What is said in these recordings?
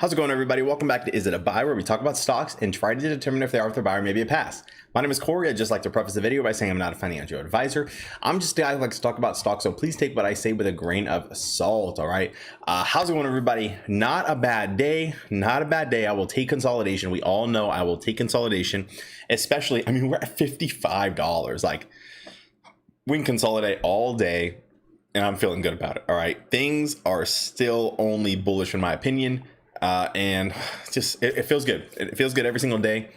How's it going, everybody? Welcome back to Is It a Buy, where we talk about stocks and try to determine if they are worth a buy or maybe a pass. My name is Corey. I'd just like to preface the video by saying I'm not a financial advisor. I'm just a guy who likes to talk about stocks, so please take what I say with a grain of salt, all right? How's it going, everybody? Not a bad day. Not a bad day. I will take consolidation. We all know I will take consolidation, especially, I mean, we're at $55. Like, we can consolidate all day, and I'm feeling good about it, all right? Things are still only bullish, in my opinion. And just it feels good. It feels good every single day.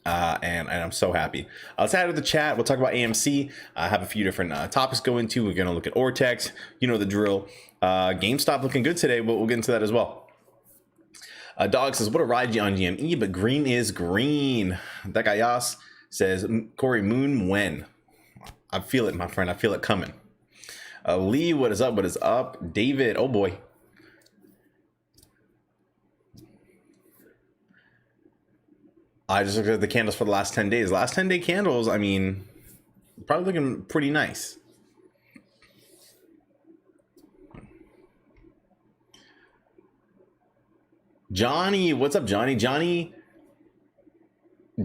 And I'm so happy. Let's add to the chat. We'll talk about AMC. I have a few different topics to go into. We're going to look at Ortex. You know the drill. GameStop looking good today, but we'll get into that as well. Dog says, what a ride on GME, but green is green. That guy Yas says, Corey, moon when? I feel it, my friend. I feel it coming. Lee, what is up? What is up? David, oh boy. I just looked at the candles for the last 10 days. Last 10-day candles, I mean, probably looking pretty nice. Johnny, what's up, Johnny? Johnny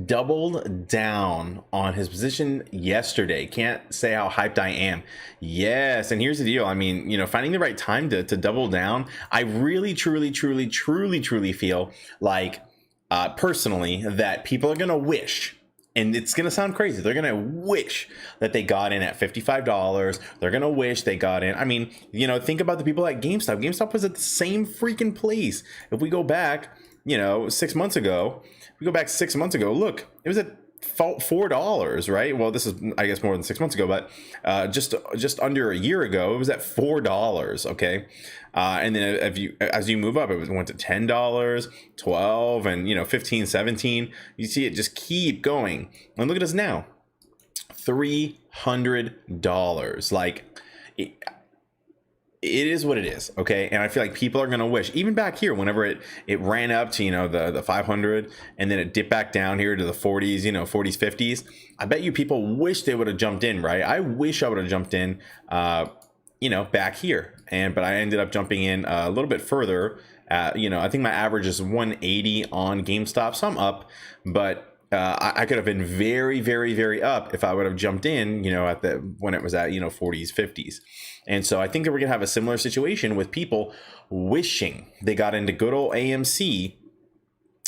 doubled down on his position yesterday. Can't say how hyped I am. Yes, and here's the deal. I mean, you know, finding the right time to double down, I really, truly feel like personally that people are gonna wish, and it's gonna sound crazy, they're gonna wish that they got in at $55. They're gonna wish they got in. I mean, you know, think about the people at GameStop. GameStop was at the same freaking place. If we go back, you know, 6 months ago, look, it was at $4, right? Well, this is, I guess, more than 6 months ago, but just under a year ago, it was at $4. Okay, and then as you move up, it went to $10, $12, and you know, $15, $17. You see it just keep going, and look at us now, $300. Like, it is what it is, okay? And I feel like people are gonna wish, even back here, whenever it ran up to, you know, the 500, and then it dipped back down here to the 40s, you know, 40s, 50s. I bet you people wish they would have jumped in, right? I wish I would have jumped in, you know, back here, but I ended up jumping in a little bit further. You know, I think my average is 180 on GameStop, so I'm up, but I could have been very up if I would have jumped in, you know, when it was at, you know, 40s, 50s. And so I think that we're gonna have a similar situation with people wishing they got into good old AMC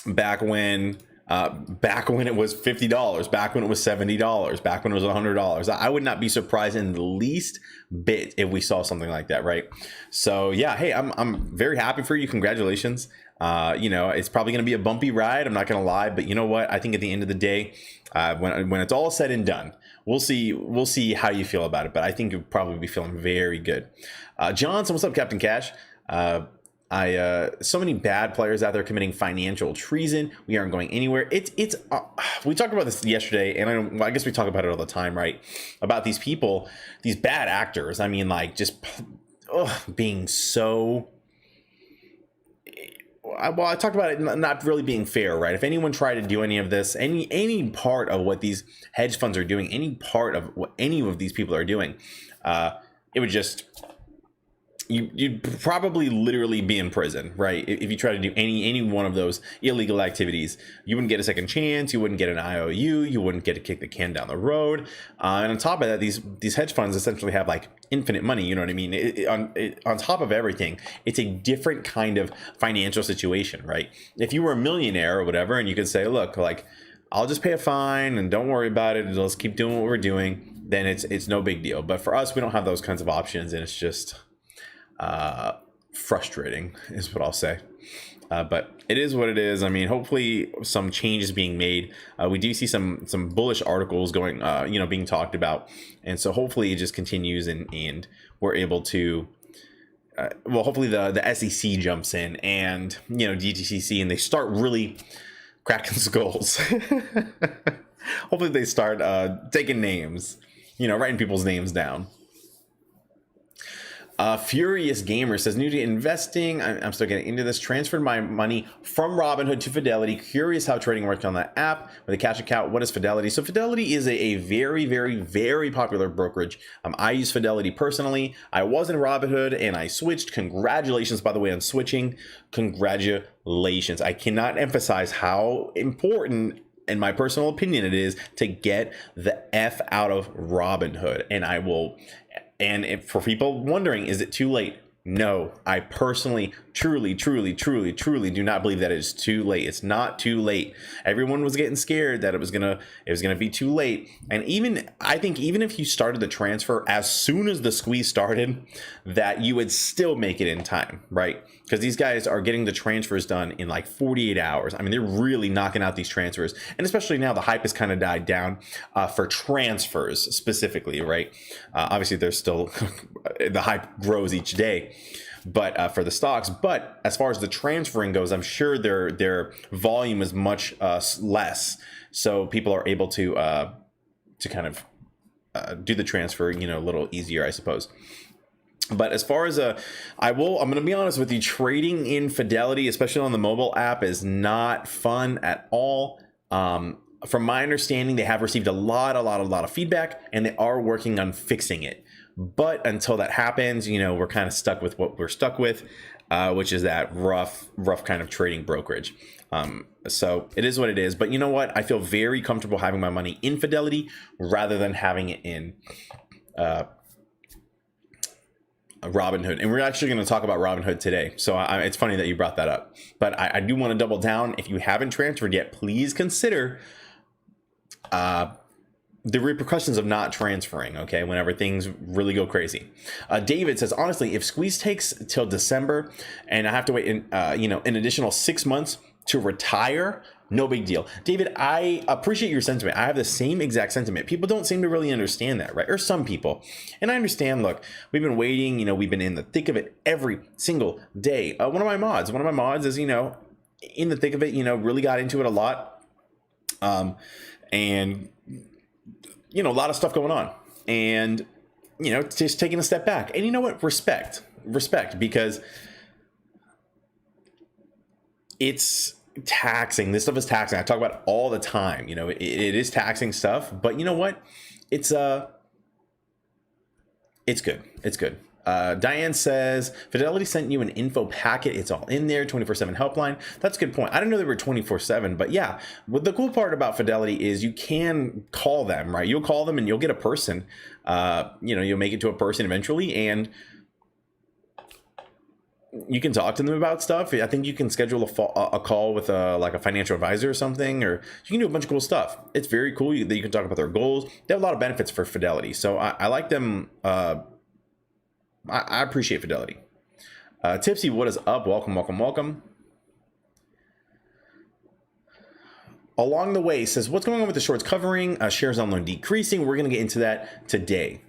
back when it was $50, back when it was $70, back when it was $100. I would not be surprised in the least bit if we saw something like that, right? So yeah, hey, I'm very happy for you. Congratulations. You know, it's probably going to be a bumpy ride, I'm not going to lie, but you know what? I think at the end of the day, when it's all said and done, we'll see how you feel about it, but I think you'll probably be feeling very good. Johnson, what's up, Captain Cash? So many bad players out there committing financial treason. We aren't going anywhere. We talked about this yesterday, and I guess we talk about it all the time, right? About these people, these bad actors. I mean, like, just being so. Well, I talked about it not really being fair, right? If anyone tried to do any of this, any part of what these hedge funds are doing, any part of what any of these people are doing, it would just. You'd probably literally be in prison, right? If you try to do any one of those illegal activities, you wouldn't get a second chance. You wouldn't get an IOU. You wouldn't get to kick the can down the road. And on top of that, these hedge funds essentially have like infinite money. You know what I mean? On top of everything, it's a different kind of financial situation, right? If you were a millionaire or whatever, and you could say, look, like, I'll just pay a fine and don't worry about it, let's keep doing what we're doing, then it's no big deal. But for us, we don't have those kinds of options, and it's just frustrating is what I'll say. But it is what it is. I mean, hopefully some changes being made. We do see some bullish articles going, you know, being talked about, and so hopefully it just continues, and we're able to. Well, hopefully the SEC jumps in, and you know, DTCC, and they start really cracking skulls. Hopefully they start taking names, you know, writing people's names down. Furious Gamer says, new to investing. I'm still getting into this. Transferred my money from Robinhood to Fidelity. Curious how trading works on that app with a cash account. What is Fidelity? So Fidelity is a very, very, very popular brokerage. I use Fidelity personally. I was in Robinhood and I switched. Congratulations, by the way, on switching. Congratulations. I cannot emphasize how important, in my personal opinion, it is to get the F out of Robinhood. And if, for people wondering, is it too late? No, I personally, truly do not believe that it is too late. It's not too late. Everyone was getting scared that it was gonna be too late. And I think even if you started the transfer as soon as the squeeze started, that you would still make it in time, right? Because these guys are getting the transfers done in like 48 hours. I mean, they're really knocking out these transfers. And especially now the hype has kind of died down for transfers specifically, right? Obviously, there's still, the hype grows each day. But for the stocks, but as far as the transferring goes, I'm sure their volume is much less, so people are able to kind of do the transfer, a little easier, I suppose. But as far as I'm going to be honest with you, trading in Fidelity, especially on the mobile app, is not fun at all. From my understanding, they have received a lot of feedback, and they are working on fixing it. But until that happens, we're kind of stuck with what we're stuck with, which is that rough kind of trading brokerage. So it is what it is. But you know what? I feel very comfortable having my money in Fidelity rather than having it in Robinhood. And we're actually going to talk about Robinhood today. So it's funny that you brought that up. But I do want to double down. If you haven't transferred yet, please consider the repercussions of not transferring, okay, whenever things really go crazy. David says, honestly, if squeeze takes till December and I have to wait an additional 6 months to retire, no big deal. David, I appreciate your sentiment. I have the same exact sentiment. People don't seem to really understand that, right? Or some people. And I understand, look, we've been waiting, we've been in the thick of it every single day. One of my mods is, in the thick of it, really got into it a lot. And a lot of stuff going on, and just taking a step back. And you know what? Respect, because it's taxing. This stuff is taxing. I talk about it all the time. It is taxing stuff, but you know what? It's good. It's good. Diane says, Fidelity sent you an info packet. It's all in there, 24/7 helpline. That's a good point. I didn't know they were 24/7, but yeah, what the cool part about Fidelity is you can call them, right? You'll call them and you'll get a person, you'll make it to a person eventually, and you can talk to them about stuff. I think you can schedule a call with a financial advisor or something, or you can do a bunch of cool stuff. It's very cool that you can talk about their goals. They have a lot of benefits for Fidelity. So I like them. I appreciate Fidelity. Tipsy, what is up? Welcome. Along the way says, what's going on with the shorts covering? Shares on loan decreasing. We're going to get into that today.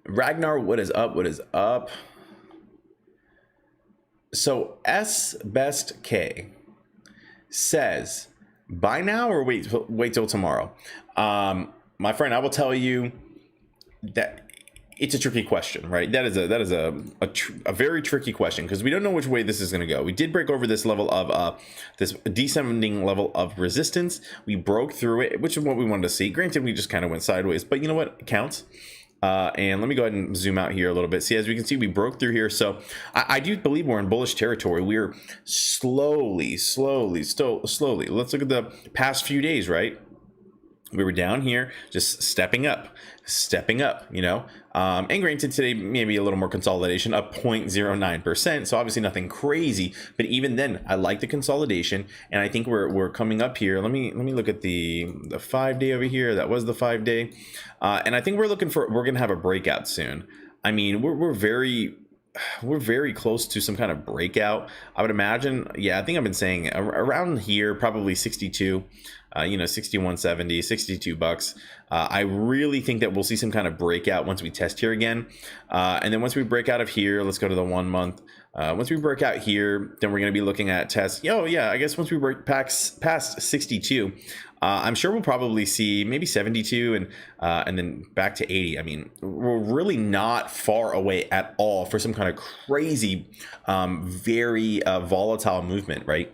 Ragnar, what is up? So S Best K says, buy now or wait till tomorrow? My friend, I will tell you that it's a tricky question, right? That is a very tricky question, because we don't know which way this is going to go. We did break over this level of this descending level of resistance. We broke through it, which is what we wanted to see. Granted, we just kind of went sideways, but you know what? It counts. And let me go ahead and zoom out here a little bit. See, as we can see, we broke through here. So I do believe we're in bullish territory. We're slowly. Let's look at the past few days, right? We were down here, just stepping up, and granted today, maybe a little more consolidation, up 0.09%. So obviously nothing crazy, but even then I like the consolidation, and I think we're coming up here. Let me look at the 5-day over here. That was the 5-day. And I think we're going to have a breakout soon. I mean, we're very close to some kind of breakout, I would imagine. Yeah, I think I've been saying around here, probably 62, 61.70, $62. I really think that we'll see some kind of breakout once we test here again. And then once we break out of here, let's go to the 1 month. Once we break out here, then we're going to be looking at tests. Oh yeah, I guess once we break past 62, I'm sure we'll probably see maybe 72 and then back to 80. I mean, we're really not far away at all for some kind of crazy, very volatile movement, right?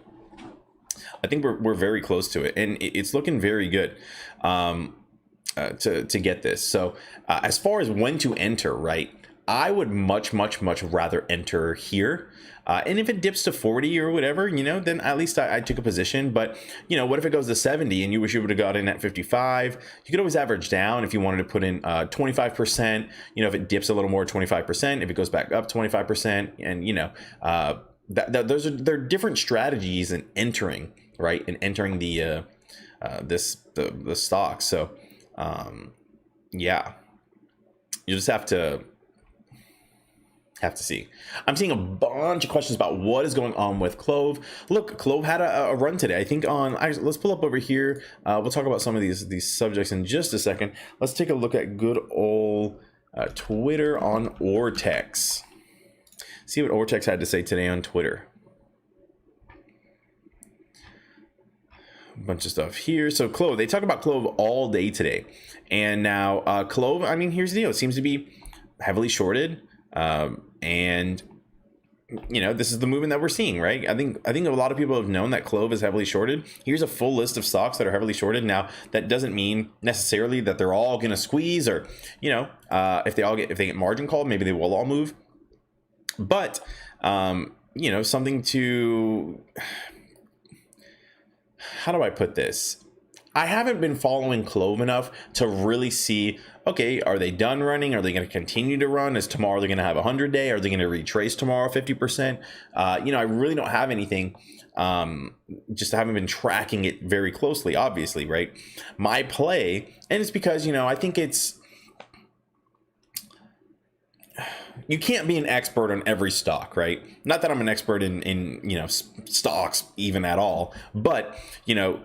I think we're very close to it, and it's looking very good to get this. So as far as when to enter, right? I would much rather enter here. And if it dips to 40 or whatever, you know, then at least I took a position. But, you know, what if it goes to 70 and you wish you would have got in at 55? You could always average down if you wanted to put in 25%. You know, if it dips a little more, 25%. If it goes back up 25%, and you know, there are different strategies in entering, right? And entering the stock. So yeah, you just have to see. I'm seeing a bunch of questions about what is going on with CLOV. Look, CLOV had a run today. I think let's pull up over here. We'll talk about some of these subjects in just a second. Let's take a look at good old Twitter on Ortex. See what Ortex had to say today on Twitter. A bunch of stuff here. So CLOV, they talk about CLOV all day today. And now CLOV, I mean, here's the deal. It seems to be heavily shorted. And you know, this is the movement that we're seeing, right? I think a lot of people have known that CLOV is heavily shorted. Here's a full list of stocks that are heavily shorted. Now, that doesn't mean necessarily that they're all going to squeeze, or, you know, if they get margin called, maybe they will all move. But you know, something to, how do I put this? I haven't been following CLOV enough to really see, okay, are they done running? Are they going to continue to run? Is tomorrow they're going to have a 100-day? Are they going to retrace tomorrow 50%? You know, I really don't have anything. Just haven't been tracking it very closely, obviously, right? My play, and it's because, you know, I think you can't be an expert on every stock, right? Not that I'm an expert in you know, stocks even at all, but, you know,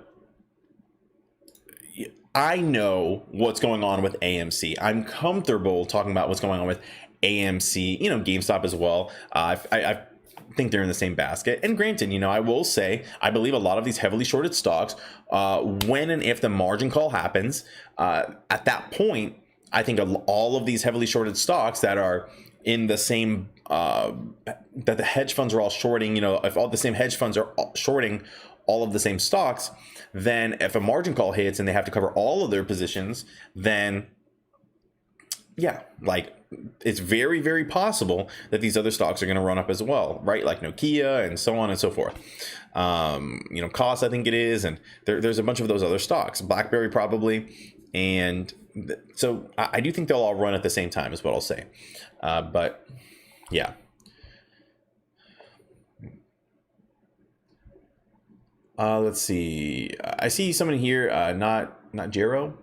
I know what's going on with AMC. I'm comfortable talking about what's going on with AMC, you know, GameStop as well. I think they're in the same basket. And granted, you know, I will say, I believe a lot of these heavily shorted stocks, when and if the margin call happens, at that point, I think all of these heavily shorted stocks that are in the same, that the hedge funds are all shorting, you know, if all the same hedge funds are shorting all of the same stocks, then if a margin call hits and they have to cover all of their positions, then yeah, like it's very, very possible that these other stocks are going to run up as well, right? Like Nokia and so on and so forth. You know, Cost, I think it is, and there's a bunch of those other stocks, BlackBerry probably, and so I do think they'll all run at the same time, is what I'll say. But yeah. Let's see. I see someone here. Not Gyro.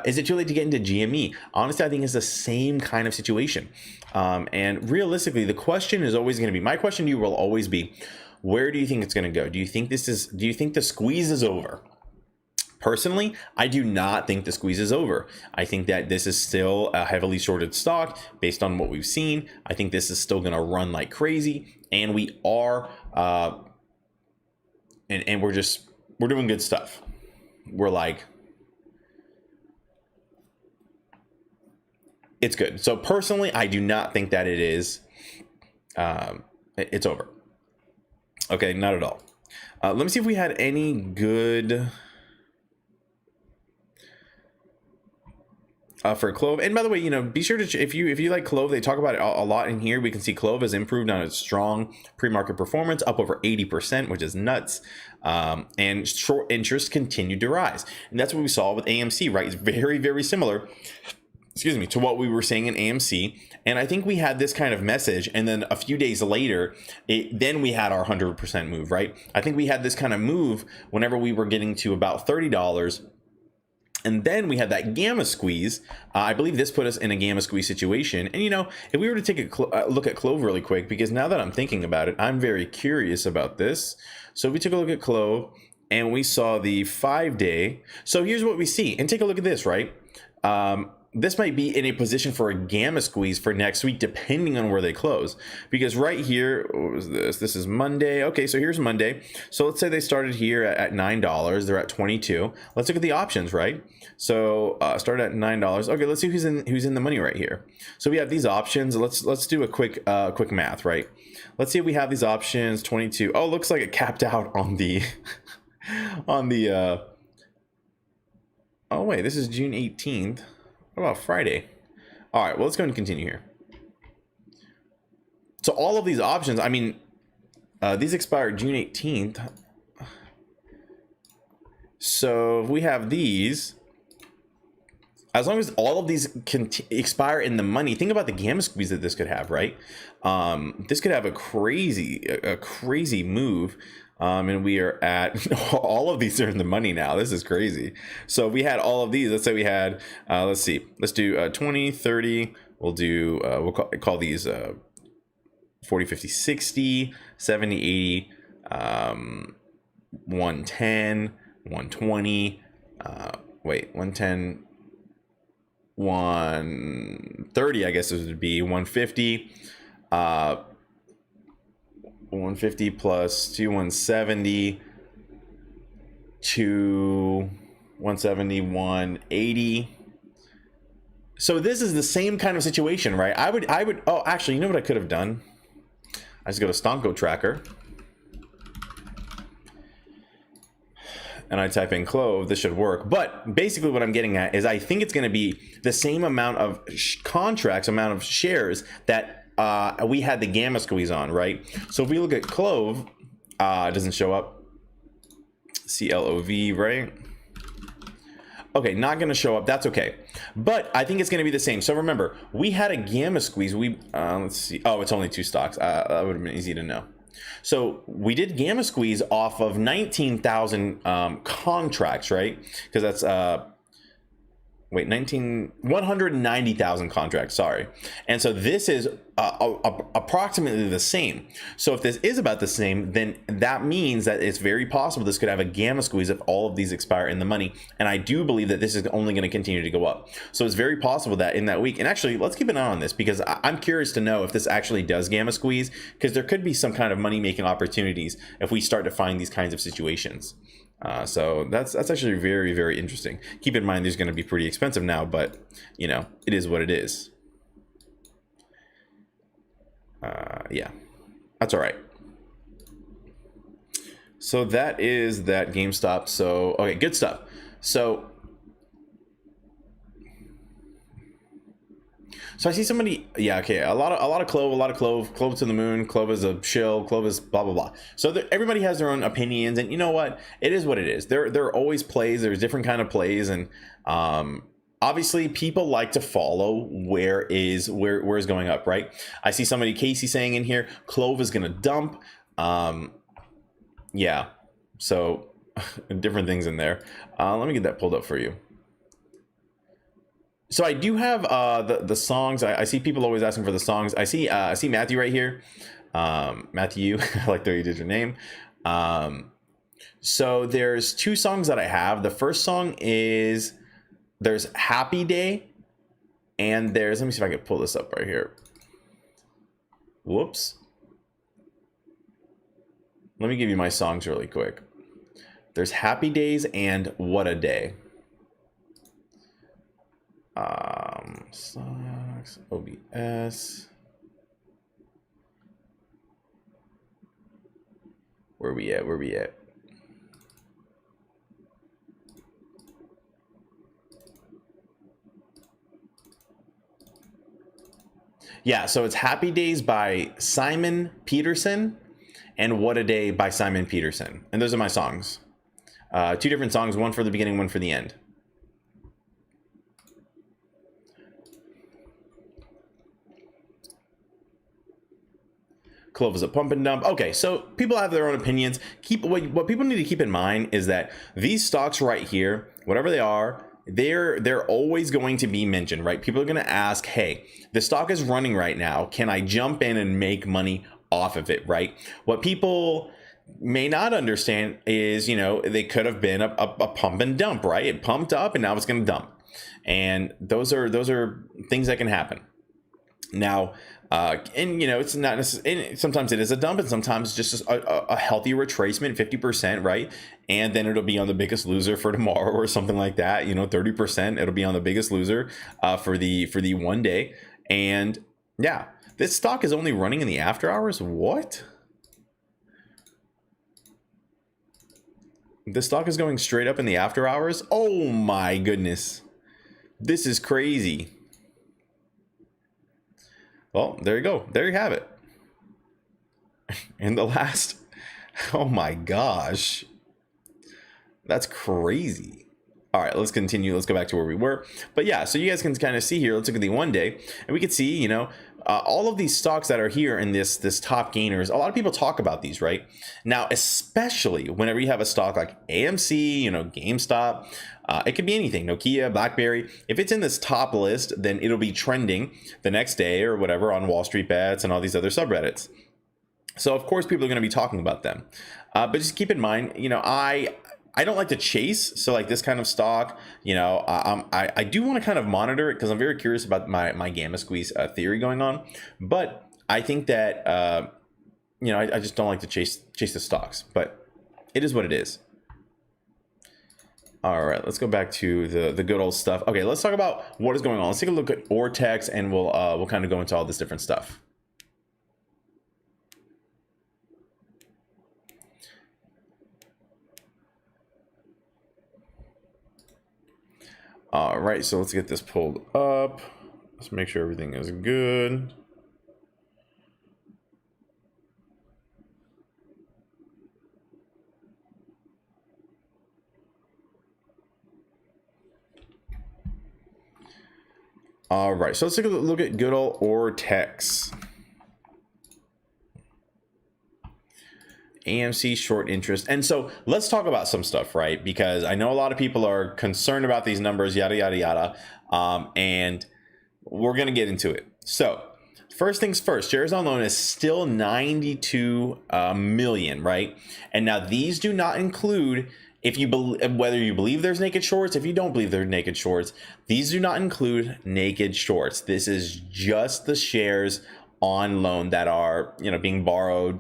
Is it too late to get into GME? Honestly, I think it's the same kind of situation. And realistically, the question is always going to be. My question to you will always be, where do you think it's going to go? Do you think the squeeze is over? Personally, I do not think the squeeze is over. I think that this is still a heavily shorted stock based on what we've seen. I think this is still going to run like crazy, and we are. And we're doing good stuff. We're like, it's good. So personally, I do not think that it is, it's over. Okay, not at all. Let me see if we had any good for CLOV. And by the way, you know, be sure to, if you like CLOV, they talk about it a lot in here. We can see CLOV has improved on its strong pre-market performance, up over 80%, which is nuts. And short interest continued to rise. And that's what we saw with AMC, right? It's very, very similar, excuse me, to what we were seeing in AMC. And I think we had this kind of message, and then a few days later, then we had our 100% move, right? I think we had this kind of move whenever we were getting to about $30. And then we had that gamma squeeze. I believe this put us in a gamma squeeze situation. And, you know, if we were to take a look at CLOV really quick, because now that I'm thinking about it, I'm very curious about this. So if we took a look at CLOV and we saw the 5-day. So here's what we see. And take a look at this, right? this might be in a position for a gamma squeeze for next week, depending on where they close. Because right here, what was this? This is Monday. Okay, so here's Monday. So let's say they started here at $9. They're at 22. Let's look at the options, right? So start at $9. Okay, let's see who's in the money right here. So we have these options. Let's do a quick math, right? Let's see if we have these options. 22. Oh, looks like it capped out on the on the. Oh wait, this is June 18th. What about Friday? All right, well, let's go and continue here. So all of these options, I mean, these expire June 18th. So if we have these, as long as all of these can expire in the money, think about the gamma squeeze that this could have, right? This could have a crazy move. And we are at all of these are in the money now. This is crazy. So we had all of these. Let's say we had, let's do 20, 30. We'll do, we'll call these 40, 50, 60, 70, 80, 110, 120, 110, 130, I guess it would be 150. 150 plus 2, 170, 2, 170, 180. So this is the same kind of situation, right? I would, oh, actually, you know what I could have done? I just go to Stonko Tracker and I type in CLOV. This should work. But basically what I'm getting at is I think it's going to be the same amount of contracts, amount of shares that we had the gamma squeeze on, right? So if we look at CLOV, it doesn't show up. CLOV, right? Okay, not going to show up. That's okay. But I think it's going to be the same. So remember, we had a gamma squeeze. Let's see. Oh, it's only 2 stocks. That would have been easy to know. So we did gamma squeeze off of 19,000 contracts, right? Because that's 190,000 contracts, sorry. And so this is approximately the same. So if this is about the same, then that means that it's very possible this could have a gamma squeeze if all of these expire in the money. And I do believe that this is only going to continue to go up. So it's very possible that in that week, and actually let's keep an eye on this because I'm curious to know if this actually does gamma squeeze, because there could be some kind of money making opportunities if we start to find these kinds of situations. So that's actually very, very interesting. Keep in mind, there's going to be pretty expensive now, but you know, it is what it is. Yeah, that's all right. So that is that GameStop. So, okay, good stuff. So I see somebody, yeah, okay, a lot of CLOV to the moon. CLOV is a shill. CLOV is blah blah blah. So everybody has their own opinions, and you know what? It is what it is. There are always plays. There's different kind of plays, and obviously people like to follow where is going up, right? I see somebody, Casey, saying in here, CLOV is gonna dump. Yeah, so different things in there. Let me get that pulled up for you. So I do have the songs. I see people always asking for the songs. I see Matthew right here. Matthew, I like the way you did your name. So there's 2 songs that I have. The first song is, there's Happy Day, and there's, let me see if I can pull this up right here. Whoops. Let me give you my songs really quick. There's Happy Days and What a Day. Stocks, OBS. Where we at? Yeah, so it's Happy Days by Simon Peterson and What a Day by Simon Peterson. And those are my songs. 2 different songs, one for the beginning, one for the end. CLOV is a pump and dump. Okay, so people have their own opinions. What people need to keep in mind is that these stocks right here, whatever they are, they're always going to be mentioned, right? People are going to ask, hey, the stock is running right now. Can I jump in and make money off of it, right? What people may not understand is, you know, they could have been a pump and dump, right? It pumped up and now it's going to dump. And those are things that can happen. Now, and it's not necessarily, sometimes it is a dump, and sometimes just a healthy retracement, 50%, right? And then it'll be on the biggest loser for tomorrow or something like that. 30%, it'll be on the biggest loser for the one day. And yeah, this stock is only running in the after hours. What? This stock is going straight up in the after hours. Oh my goodness, this is crazy. Well, there you go. There you have it. In the last, oh my gosh, that's crazy. All right, let's continue. Let's go back to where we were. But yeah, so you guys can kind of see here. Let's look at the one day, and we can see, all of these stocks that are here in this top gainers. A lot of people talk about these, right? Now, especially whenever you have a stock like AMC, GameStop, it could be anything, Nokia, BlackBerry. If it's in this top list, then it'll be trending the next day or whatever on Wall Street Bets and all these other subreddits. So of course people are going to be talking about them. But just keep in mind, I don't like to chase. So like this kind of stock, I do want to kind of monitor it because I'm very curious about my gamma squeeze theory going on. But I think that, I just don't like to chase the stocks, but it is what it is. All right, let's go back to the good old stuff. Okay, let's talk about what is going on. Let's take a look at Ortex, and we'll kind of go into all this different stuff. All right, so let's get this pulled up. Let's make sure everything is good. All right, so let's take a look at good old Ortex. AMC short interest. And so let's talk about some stuff, right? Because I know a lot of people are concerned about these numbers, yada, yada, yada. And we're going to get into it. So first things first, shares on loan is still 92 million, right? And now these do not include, whether you believe there's naked shorts, if you don't believe there's naked shorts, these do not include naked shorts. This is just the shares on loan that are being borrowed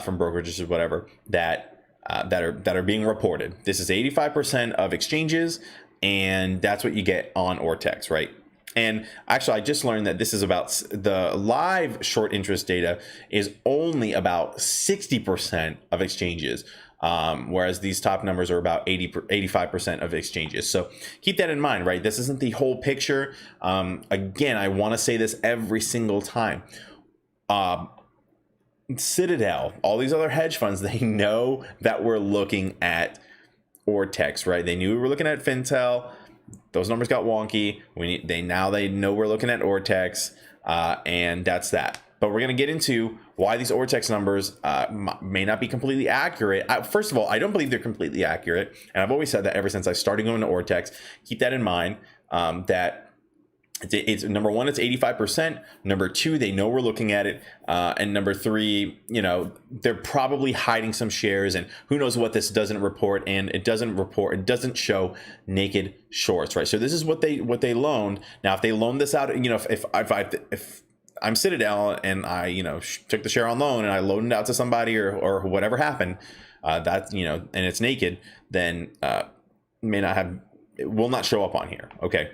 from brokerages or whatever that are being reported. This is 85% of exchanges, and that's what you get on Ortex, right? And actually, I just learned that this is about the live short interest data is only about 60% of exchanges. Whereas these top numbers are about 85% of exchanges. So keep that in mind, right? This isn't the whole picture. Again, I want to say this every single time. Citadel, all these other hedge funds, they know that we're looking at Ortex, right? They knew we were looking at Fintel. Those numbers got wonky. They know we're looking at Ortex, and that's that. But we're going to get into why these Ortex numbers may not be completely accurate. First of all, I don't believe they're completely accurate. And I've always said that ever since I started going to Ortex. Keep that in mind, that it's number one, it's 85%. Number two, they know we're looking at it. And number three, they're probably hiding some shares, and who knows what this doesn't report. And it doesn't show naked shorts, right? So this is what they loaned. Now, if they loan this out, if I'm Citadel and I, took the share on loan and I loaned it out to somebody or whatever happened, that, and it's naked, then it will not show up on here. Okay.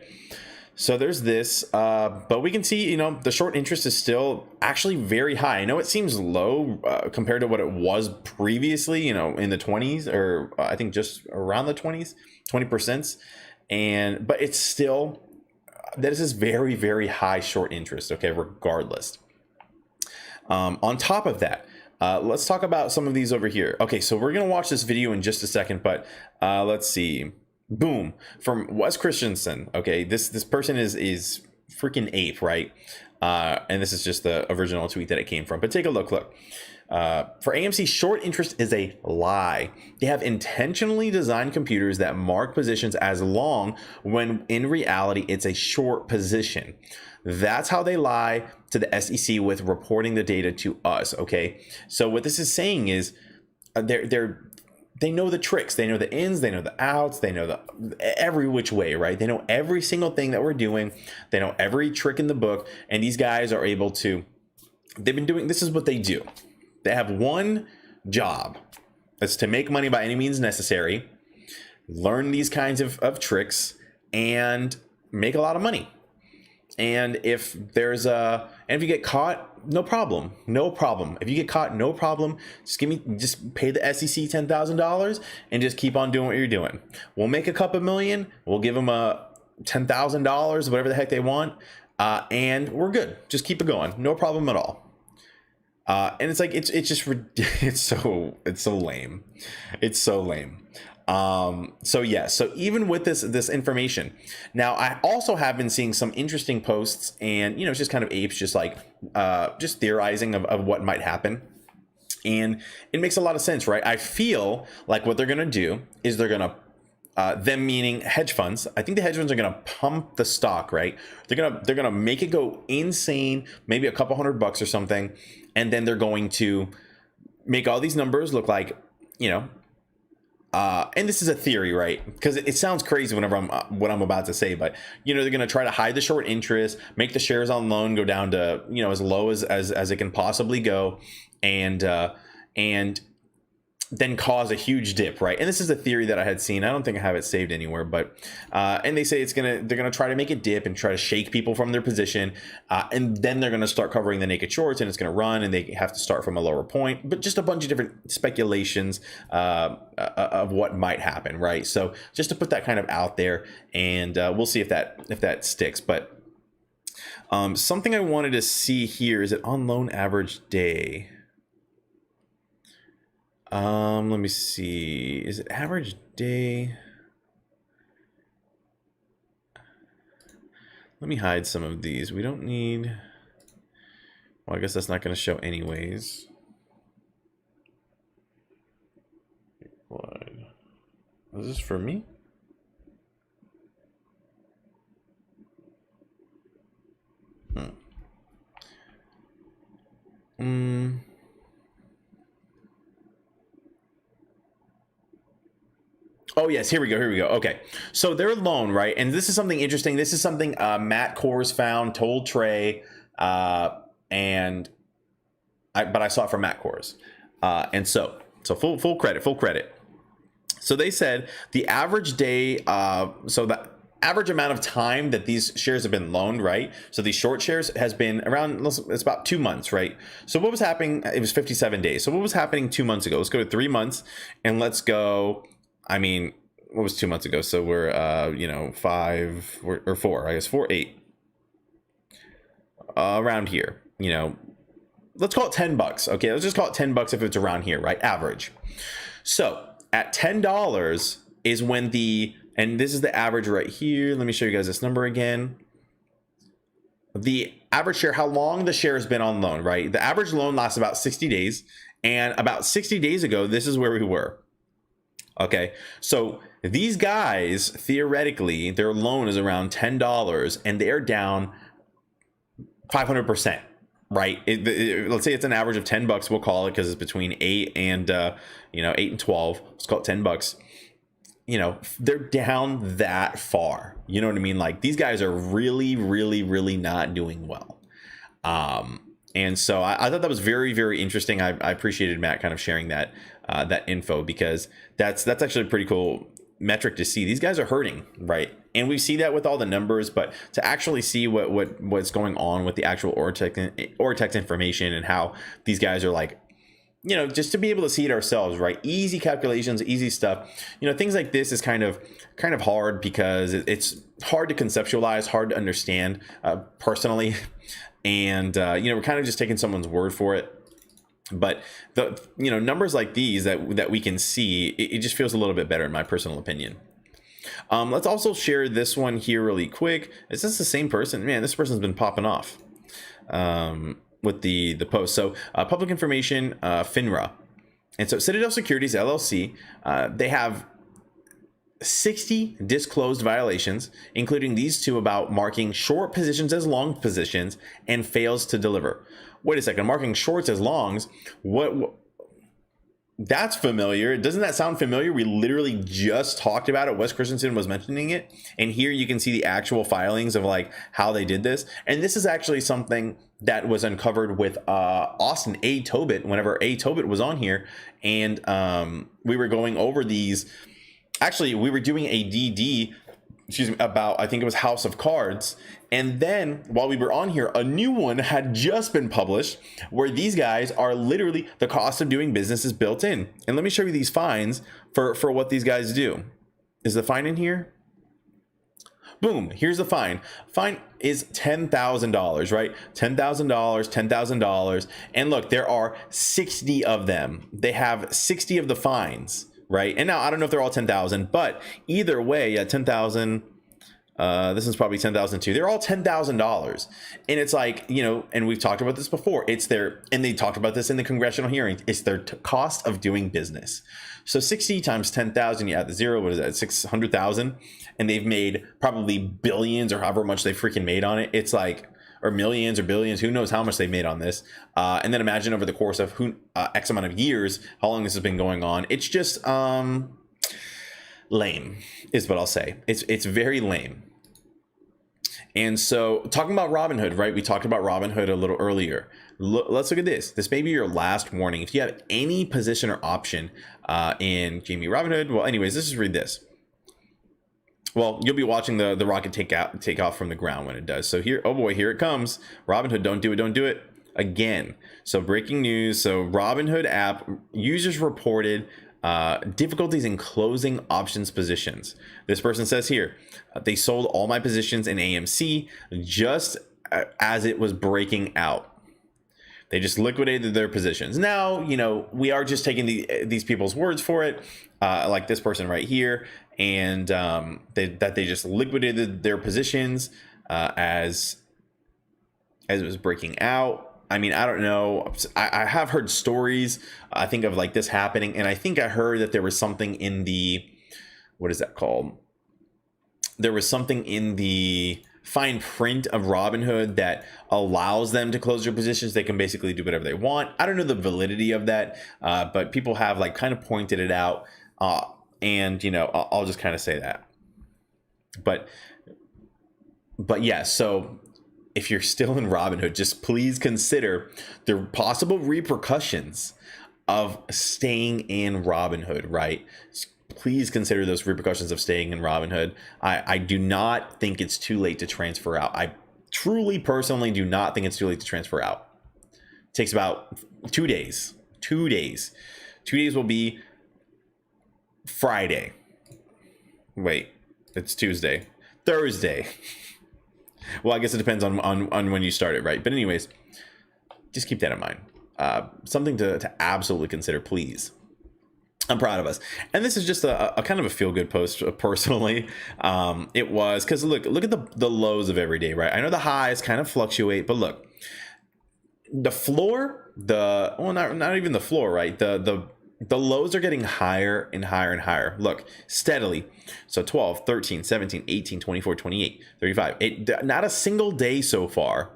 So there's this, but we can see, the short interest is still actually very high. I know it seems low compared to what it was previously, in the 20s, or I think just around the 20%. But it's still, this is very, very high short interest. Okay, regardless. On top of that, let's talk about some of these over here. Okay, so we're going to watch this video in just a second, but let's see. Boom, from Wes Christensen. Okay, this person is freaking ape, right? And this is just the original tweet that it came from. But take a look. For AMC, short interest is a lie. They have intentionally designed computers that mark positions as long when in reality it's a short position. That's how they lie to the SEC with reporting the data to us. Okay, so what this is saying is they're they know the tricks, they know the ins, they know the outs, they know the every which way, right? They know every single thing that we're doing, they know every trick in the book, and these guys are able to, they've been doing, this is what they do. They have one job. It's to make money by any means necessary, learn these kinds of tricks, and make a lot of money. And if there's and if you get caught, no problem. If you get caught, no problem. Just pay the SEC $10,000 and just keep on doing what you're doing. We'll make a couple million. We'll give them $10,000, whatever the heck they want, and we're good. Just keep it going. No problem at all. And it's like it's just it's so lame. It's so lame. So even with this information, now I also have been seeing some interesting posts, and it's just kind of apes just like just theorizing of what might happen, and it makes a lot of sense, right? I feel like what they're gonna do is they're gonna them meaning hedge funds. I think the hedge funds are gonna pump the stock, right? They're gonna make it go insane, maybe a couple $100 or something, and then they're going to make all these numbers look like, and this is a theory, right? Because it sounds crazy whenever what I'm about to say, but they're going to try to hide the short interest, make the shares on loan go down to as low as it can possibly go, and then cause a huge dip, right? And this is a theory that I had seen. I don't think I have it saved anywhere, but and they say they're gonna try to make it dip and try to shake people from their position, and then they're gonna start covering the naked shorts, and it's gonna run, and they have to start from a lower point. But just a bunch of different speculations of what might happen, right? So just to put that kind of out there, and we'll see if that sticks. But something I wanted to see here is it on loan average day. Let me see. Is it average day? Let me hide some of these. We don't need. Well, I guess that's not going to show anyways. What? Is this for me? Oh yes, here we go. Okay, so their loan, right? And this is something interesting. This is something Matt Kors found, told Trey, but I saw it from Matt Kors, and so full credit. So they said the average day, so the average amount of time that these shares have been loaned, right? So these short shares has been around, it's about 2 months, right? So what was happening? It was 57 days. So what was happening 2 months ago? Let's go to 3 months, and let's go. I mean, what was 2 months ago? So we're, 5 or 4, I guess 4, 8, around here, let's call it $10. Okay. Let's just call it $10 if it's around here, right? Average. So at $10 is when and this is the average right here. Let me show you guys this number again. The average share, how long the share has been on loan, right? The average loan lasts about 60 days. And about 60 days ago, this is where we were. Okay, so these guys, theoretically, their loan is around $10 and they're down 500%, right? Let's say it's an average of $10, we'll call it, because it's between 8 and 8 and 12. Let's call it $10. They're down that far. You know what I mean? Like, these guys are really, really, really not doing well. And so I thought that was very, very interesting. I appreciated Matt kind of sharing that info, because that's actually a pretty cool metric to see. These guys are hurting, right? And we see that with all the numbers, but to actually see what's going on with the actual Ortex information and how these guys are like, just to be able to see it ourselves, right? Easy calculations, easy stuff. Things like this is kind of hard, because it's hard to conceptualize, hard to understand personally. And, we're kind of just taking someone's word for it. But the numbers like these that we can see, it just feels a little bit better in my personal opinion. Let's also share this one here really quick. Is this the same person? Man, this person's been popping off with the post. So public information, FINRA. And so Citadel Securities LLC, they have 60 disclosed violations, including these two about marking short positions as long positions, and fails to deliver. Wait a second, marking shorts as longs? What That's familiar. Doesn't that sound familiar? We literally just talked about it. Wes Christensen was mentioning it. And here you can see the actual filings of like how they did this. And this is actually something that was uncovered with Austin A. Tobit whenever A. Tobit was on here. And we were going over these. Actually, we were doing a DD, excuse me, about, I think it was House of Cards. And then while we were on here, a new one had just been published where these guys are literally, the cost of doing business is built in. And let me show you these fines for what these guys do. Is the fine in here? Boom, here's the fine. Fine is $10,000, right? $10,000, $10,000. And look, there are 60 of them. They have 60 of the fines, right? And now I don't know if they're all 10,000, but either way, yeah, 10,000. This is probably 10,000 too. They're all $10,000. And it's like, you know, and we've talked about this before. It's their, and they talked about this in the congressional hearings. It's their cost of doing business. So 60 times 10,000, you add the zero, what is that? 600,000. And they've made probably billions or however much they freaking made on it. It's like, or millions or billions, who knows how much they made on this. And then imagine over the course of X amount of years, how long this has been going on. It's just lame is what I'll say. It's very lame. And so talking about Robinhood, right? We talked about Robinhood a little earlier. Let's look at this. This may be your last warning. If you have any position or option in Jamie Robinhood, well, anyways, let's just read this. Well, you'll be watching the rocket take off from the ground when it does. So here, oh boy, here it comes. Robinhood, don't do it again. So breaking news. So Robinhood app users reported difficulties in closing options positions. This person says here, they sold all my positions in AMC just as it was breaking out. They just liquidated their positions. Now, you know, we are just taking these people's words for it, like this person right here, and that they just liquidated their positions as it was breaking out. I mean, I don't know. I have heard stories, I think, of like this happening. And I think I heard that there was something in the, what is that called? There was something in the fine print of Robinhood that allows them to close their positions. They can basically do whatever they want. I don't know the validity of that, but people have like kind of pointed it out. And, you know, I'll just kind of say that. But yeah, so if you're still in Robinhood, just please consider the possible repercussions of staying in Robinhood, right? Please consider those repercussions of staying in Robinhood. I do not think it's too late to transfer out. I truly, personally do not think it's too late to transfer out. It takes about 2 days. 2 days. 2 days will be Friday. Wait, it's Tuesday. Thursday. Well, I guess it depends on when you start it, right? But anyways, just keep that in mind. Something to absolutely consider, please. I'm proud of us. And this is just a kind of a feel-good post personally. It was because look at the lows of every day, right? I know the highs kind of fluctuate, but look, the floor, not even the floor, right? The lows are getting higher and higher and higher. Look, steadily. So 12, 13, 17, 18, 24, 28, 35. Not a single day so far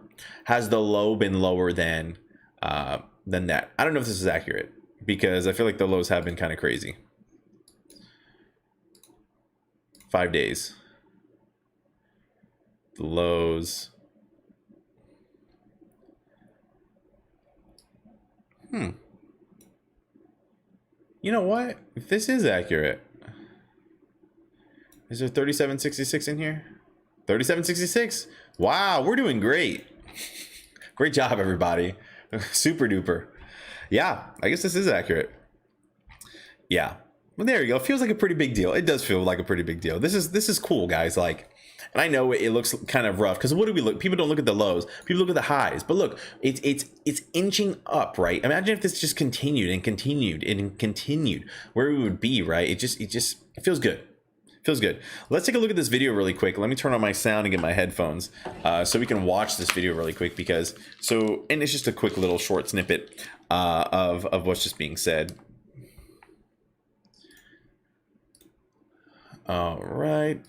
has the low been lower than that. I don't know if this is accurate because I feel like the lows have been kind of crazy. 5 days. The lows. You know what? If this is accurate, is there 3766 in here? 3766. Wow, we're doing great. Great job, everybody. Super duper. Yeah, I guess this is accurate. Yeah. Well, there you go. Feels like a pretty big deal. It does feel like a pretty big deal. This is cool, guys. Like, and I know it looks kind of rough because what do we look? People don't look at the lows. People look at the highs. But look, it's inching up, right? Imagine if this just continued and continued and continued, where we would be, right? It feels good. Feels good. Let's take a look at this video really quick. Let me turn on my sound and get my headphones so we can watch this video really quick and it's just a quick little short snippet of what's just being said. All right.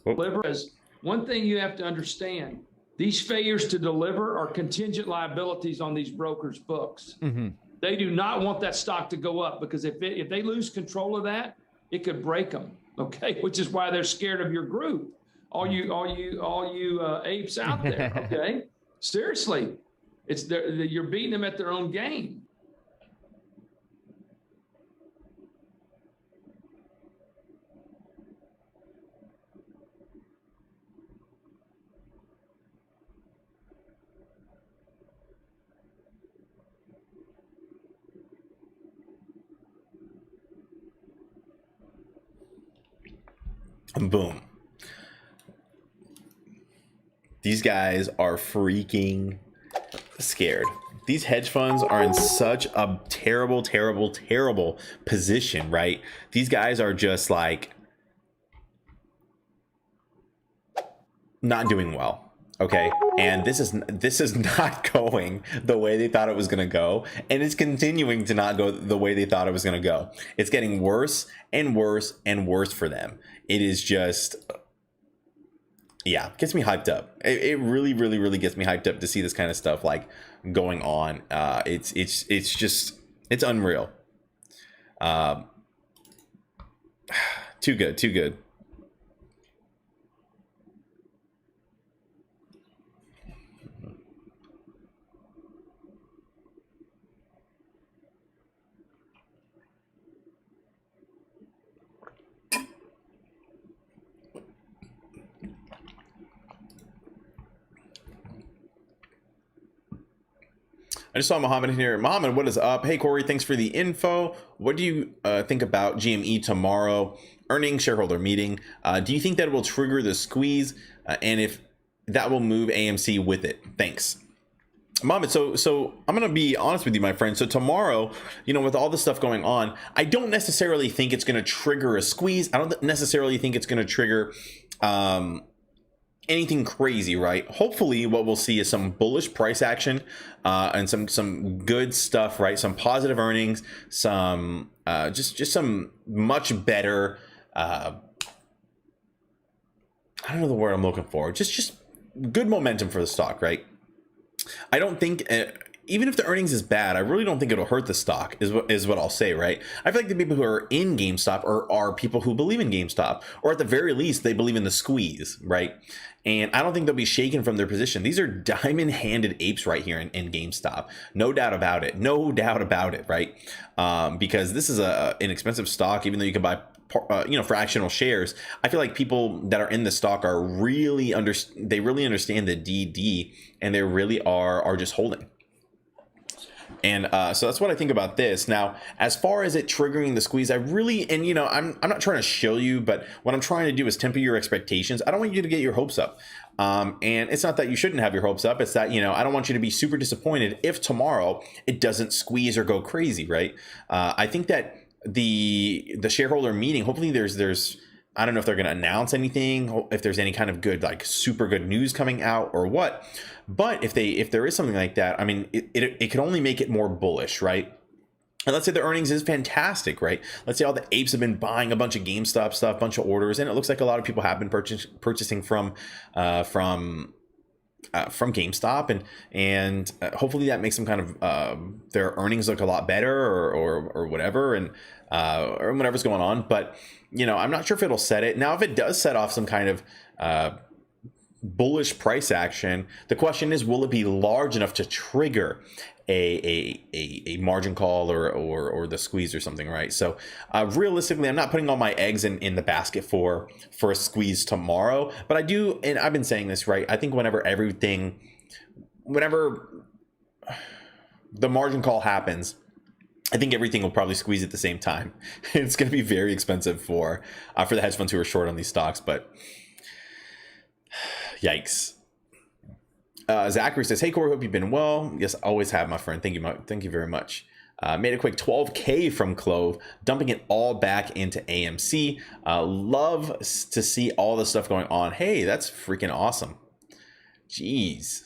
Whereas one thing you have to understand, These failures to deliver are contingent liabilities on these brokers' books. They do not want that stock to go up, because if they lose control of that, it could break them. Okay, which is why they're scared of your group. All you apes out there. Okay, seriously, you're beating them at their own game. Boom. These guys are freaking scared. These hedge funds are in such a terrible, terrible, terrible position, right? These guys are just like not doing well. Okay, and this is not going the way they thought it was going to go, and it's continuing to not go the way they thought it was going to go. It's getting worse and worse and worse for them. It is just, yeah, gets me hyped up. It really, really, really gets me hyped up to see this kind of stuff like going on. It's just, it's unreal. Too good, too good. I just saw Mohammed in here. Mohammed, what is up? Hey, Corey, thanks for the info. What do you think about GME tomorrow? Earnings shareholder meeting. Do you think that will trigger the squeeze? And if that will move AMC with it? Thanks. Mohammed, so I'm going to be honest with you, my friend. So tomorrow, you know, with all the stuff going on, I don't necessarily think it's going to trigger a squeeze. I don't necessarily think it's going to trigger anything crazy, right? Hopefully what we'll see is some bullish price action and some good stuff, right? Some positive earnings, some just some much better I don't know the word I'm looking for. Just good momentum for the stock, right? I don't think even if the earnings is bad, I really don't think it'll hurt the stock, is what I'll say, right? I feel like the people who are in GameStop are people who believe in GameStop, or at the very least, they believe in the squeeze, right? And I don't think they'll be shaken from their position. These are diamond-handed apes right here in GameStop. No doubt about it. No doubt about it, right? Because this is an inexpensive stock, even though you can buy fractional shares. I feel like people that are in the stock are really they really understand the DD, and they really are just holding. And so that's what I think about this. Now, as far as it triggering the squeeze, I really, and you know, I'm not trying to shill you, but what I'm trying to do is temper your expectations. I don't want you to get your hopes up. And it's not that you shouldn't have your hopes up. It's that, you know, I don't want you to be super disappointed if tomorrow it doesn't squeeze or go crazy, right? I think that the shareholder meeting, hopefully there's I don't know if they're going to announce anything, if there's any kind of good, like super good news coming out or what. But if there is something like that, I mean, it can only make it more bullish, right? And let's say the earnings is fantastic, right? Let's say all the apes have been buying a bunch of GameStop stuff, bunch of orders, and it looks like a lot of people have been purchasing from GameStop, and hopefully that makes some kind of their earnings look a lot better or whatever, and or whatever's going on. But you know, I'm not sure if it'll set it. Now, if it does set off some kind of bullish price action, the question is, will it be large enough to trigger a margin call or the squeeze or something, right? So realistically, I'm not putting all my eggs in the basket for a squeeze tomorrow, but I do, and I've been saying this, right? I think whenever the margin call happens, I think everything will probably squeeze at the same time. It's going to be very expensive for the hedge funds who are short on these stocks, but yikes. Zachary says, "Hey Corey, hope you've been well." Yes, always have, my friend. Thank you very much. Made a quick 12K from CLOV, dumping it all back into AMC. Love to see all the stuff going on. Hey, that's freaking awesome. Jeez.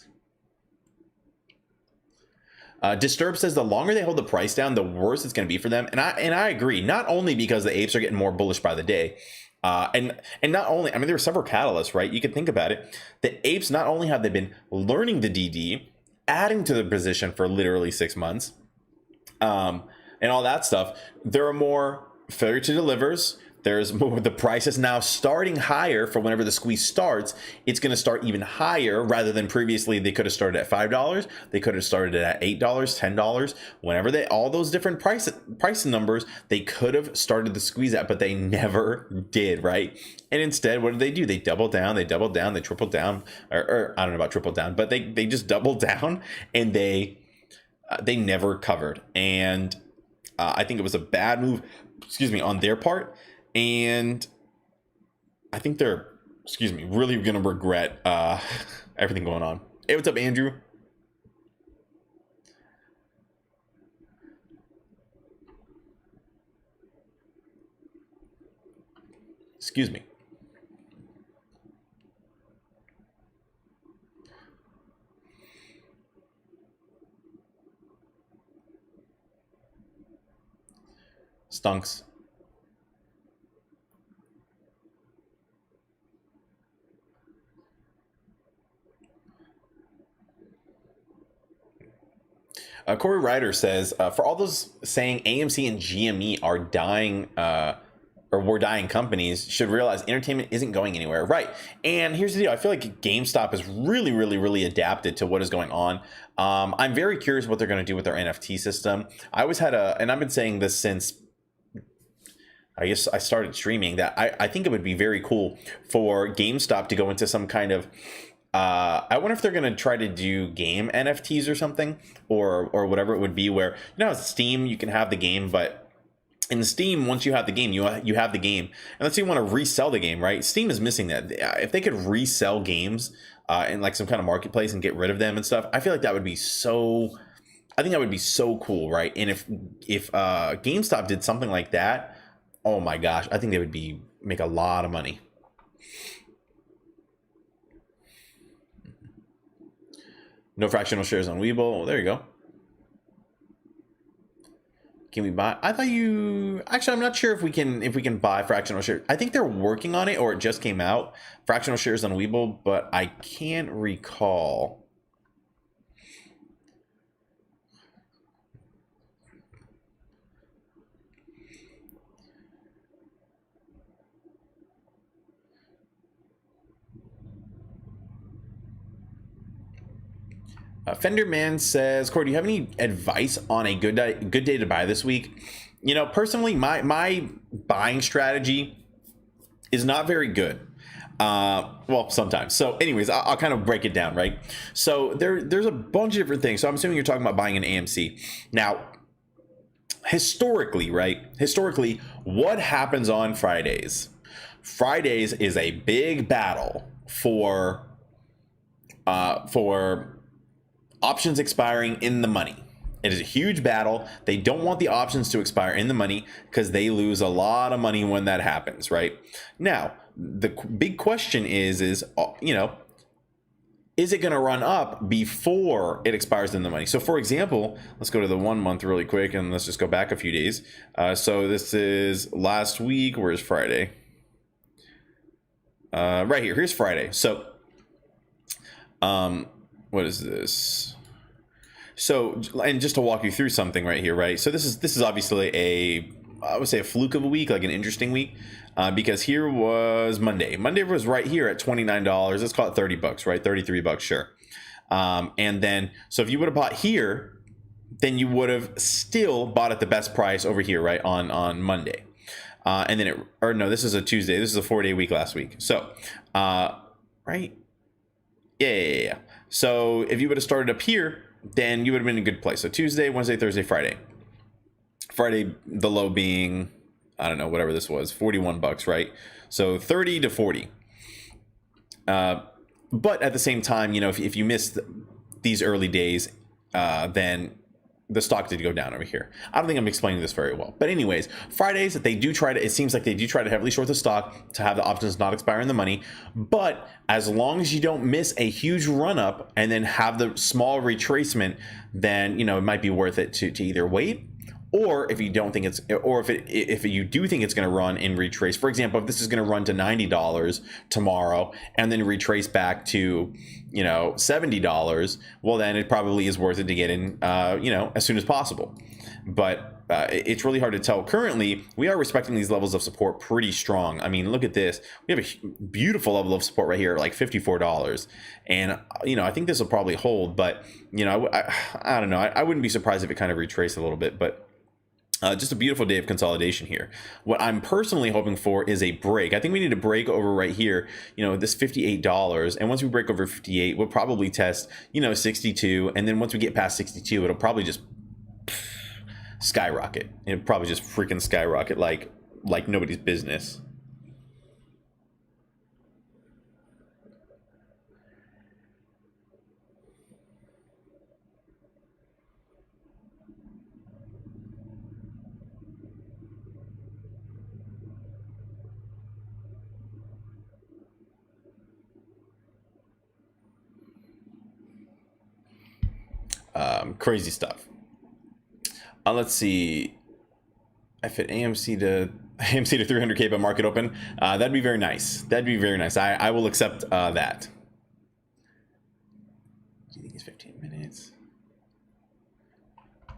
Disturb says the longer they hold the price down, the worse it's going to be for them. And I agree, not only because the apes are getting more bullish by the day, And not only, I mean, there were several catalysts, right? You could think about it. The apes, not only have they been learning the DD, adding to the position for literally 6 months, and all that stuff, there are more failure to delivers. There's more, the price is now starting higher for whenever the squeeze starts. It's going to start even higher rather than previously. They could have started at $5. They could have started at $8, $10. Whenever they, all those different price numbers, they could have started the squeeze at, but they never did, right? And instead, what do? They double down, they triple down, or I don't know about triple down, but they just double down, and they never covered. And I think it was a bad move, on their part. And I think they're, really going to regret everything going on. Hey, what's up, Andrew? Excuse me. Stunks. Corey Ryder says, for all those saying AMC and GME are dying, or were dying companies, should realize entertainment isn't going anywhere. Right. And here's the deal. I feel like GameStop has really adapted to what is going on. I'm very curious what they're going to do with their NFT system. I always had and I've been saying this since I guess I started streaming, that I think it would be very cool for GameStop to go into some kind of, I wonder if they're going to try to do game NFTs or something, or whatever it would be, where, Steam, you can have the game, but in Steam, once you have the game, you have the game. And let's say you want to resell the game, right? Steam is missing that. If they could resell games in like some kind of marketplace and get rid of them and stuff, I feel like that would be so, I think that would be so cool, right? And if GameStop did something like that, oh my gosh, I think they would make a lot of money. No fractional shares on Webull. Oh, there you go. Can we buy? I thought actually, I'm not sure if we can buy fractional shares. I think they're working on it, or it just came out, fractional shares on Webull, but I can't recall. Fender Man says, Corey, do you have any advice on a good day to buy this week? Personally, my buying strategy is not very good. Well, sometimes. So anyways, I'll kind of break it down, right? So there's a bunch of different things. So I'm assuming you're talking about buying an AMC. Now, historically, what happens on Fridays? Fridays is a big battle for options expiring in the money. It is a huge battle. They don't want the options to expire in the money because they lose a lot of money when that happens, right? Now, the big question is it going to run up before it expires in the money? So for example, let's go to the 1 month really quick, and let's just go back a few days. So this is last week. Where's Friday? Right here. Here's Friday. So what is this? So, and just to walk you through something right here, right? So this is obviously I would say a fluke of a week, like an interesting week, because here was Monday. Monday was right here at $29. Let's call it $30, right? $33, sure. And then, so if you would have bought here, then you would have still bought at the best price over here, right? On Monday. And then this is a Tuesday. This is a 4-day week last week. So, right? Yeah. So if you would have started up here, then you would have been in a good place. So Tuesday, Wednesday, Thursday, Friday. Friday, the low being, I don't know, whatever this was, $41, right? So 30 to 40. But at the same time, if you missed these early days, then the stock did go down over here. I don't think I'm explaining this very well. But anyways, Fridays, it seems like they do try to heavily short the stock to have the options not expire in the money. But as long as you don't miss a huge run up and then have the small retracement, then, it might be worth it to either wait Or if you don't think it's, or if you do think it's going to run and retrace, for example, if this is going to run to $90 tomorrow and then retrace back to, you know, $70, well, then it probably is worth it to get in, you know, as soon as possible. But it's really hard to tell. Currently, we are respecting these levels of support pretty strong. I mean, look at this. We have a beautiful level of support right here, like $54. And, you know, I think this will probably hold, but, you know, I don't know. I wouldn't be surprised if it kind of retraced a little bit, but just a beautiful day of consolidation here. What I'm personally hoping for is a break. I think we need a break over right here, you know, this $58. And once we break over 58, we'll probably test, you know, 62. And then once we get past 62, it'll probably just skyrocket. It'll probably just freaking skyrocket like nobody's business. Crazy stuff. Let's see. I fit AMC to 300K by market open. That'd be very nice. That'd be very nice. I will accept that. Do you think it's 15 minutes?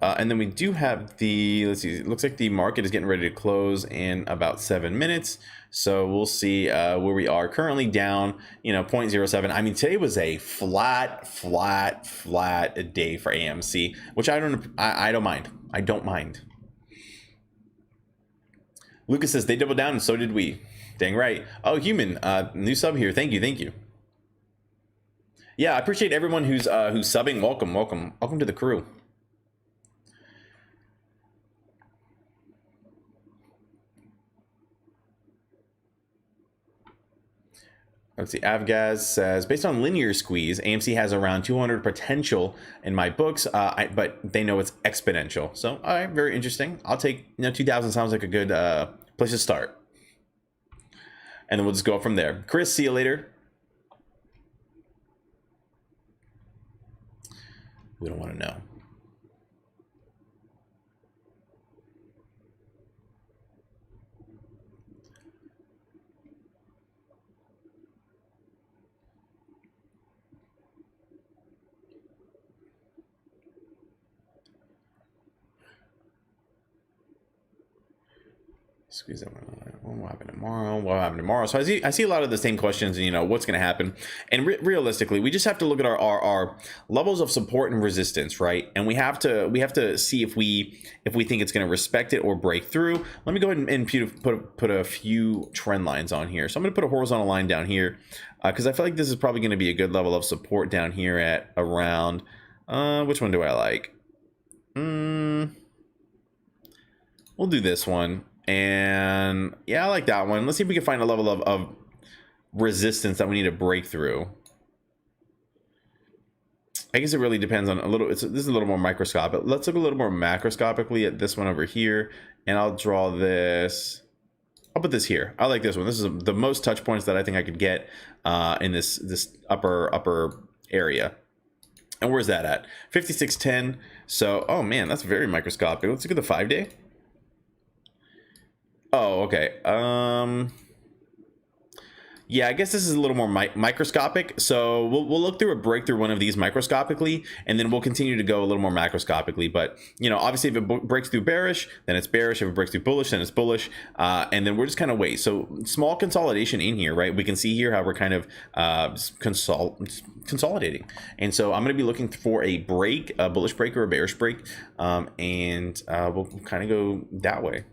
And then we do have the, let's see, it looks like the market is getting ready to close in about 7 minutes. So we'll see where we are. Currently down, you know, 0.07. I mean, today was a flat day for AMC, which I don't mind. I don't mind. Lucas says they doubled down and so did we. Dang right. Oh, human, new sub here. Thank you. Yeah, I appreciate everyone who's subbing. Welcome to the crew. Let's see. Avgaz says, based on linear squeeze, AMC has around 200 potential in my books, but they know it's exponential. So, all right, very interesting. I'll take, you know, 2,000 sounds like a good place to start. And then we'll just go up from there. Chris, see you later. We don't want to know. Squeeze that one. What will happen tomorrow? What will happen tomorrow? So I see a lot of the same questions, and you know what's going to happen. And realistically, we just have to look at our levels of support and resistance, right? And we have to see if we think it's going to respect it or break through. Let me go ahead and put a few trend lines on here. So I'm going to put a horizontal line down here because I feel like this is probably going to be a good level of support down here at around. Which one do I like? We'll do this one. And yeah, I like that one. Let's see if we can find a level of resistance that we need to break through. I guess it really depends on a little. This is a little more microscopic. Let's look a little more macroscopically at this one over here, and I'll draw this. I'll put this here. I like this one. This is the most touch points that I think I could get in this upper area. And where's that at? 5610. So, oh man, that's very microscopic. Let's look at the 5-day. Oh, okay. Yeah, I guess this is a little more microscopic. So we'll look through a breakthrough one of these microscopically, and then we'll continue to go a little more macroscopically. But you know, obviously, if it breaks through bearish, then it's bearish. If it breaks through bullish, then it's bullish. And then we're just kind of wait. So small consolidation in here, right? We can see here how we're kind of consolidating. And so I'm going to be looking for a break, a bullish break or a bearish break, and we'll kind of go that way.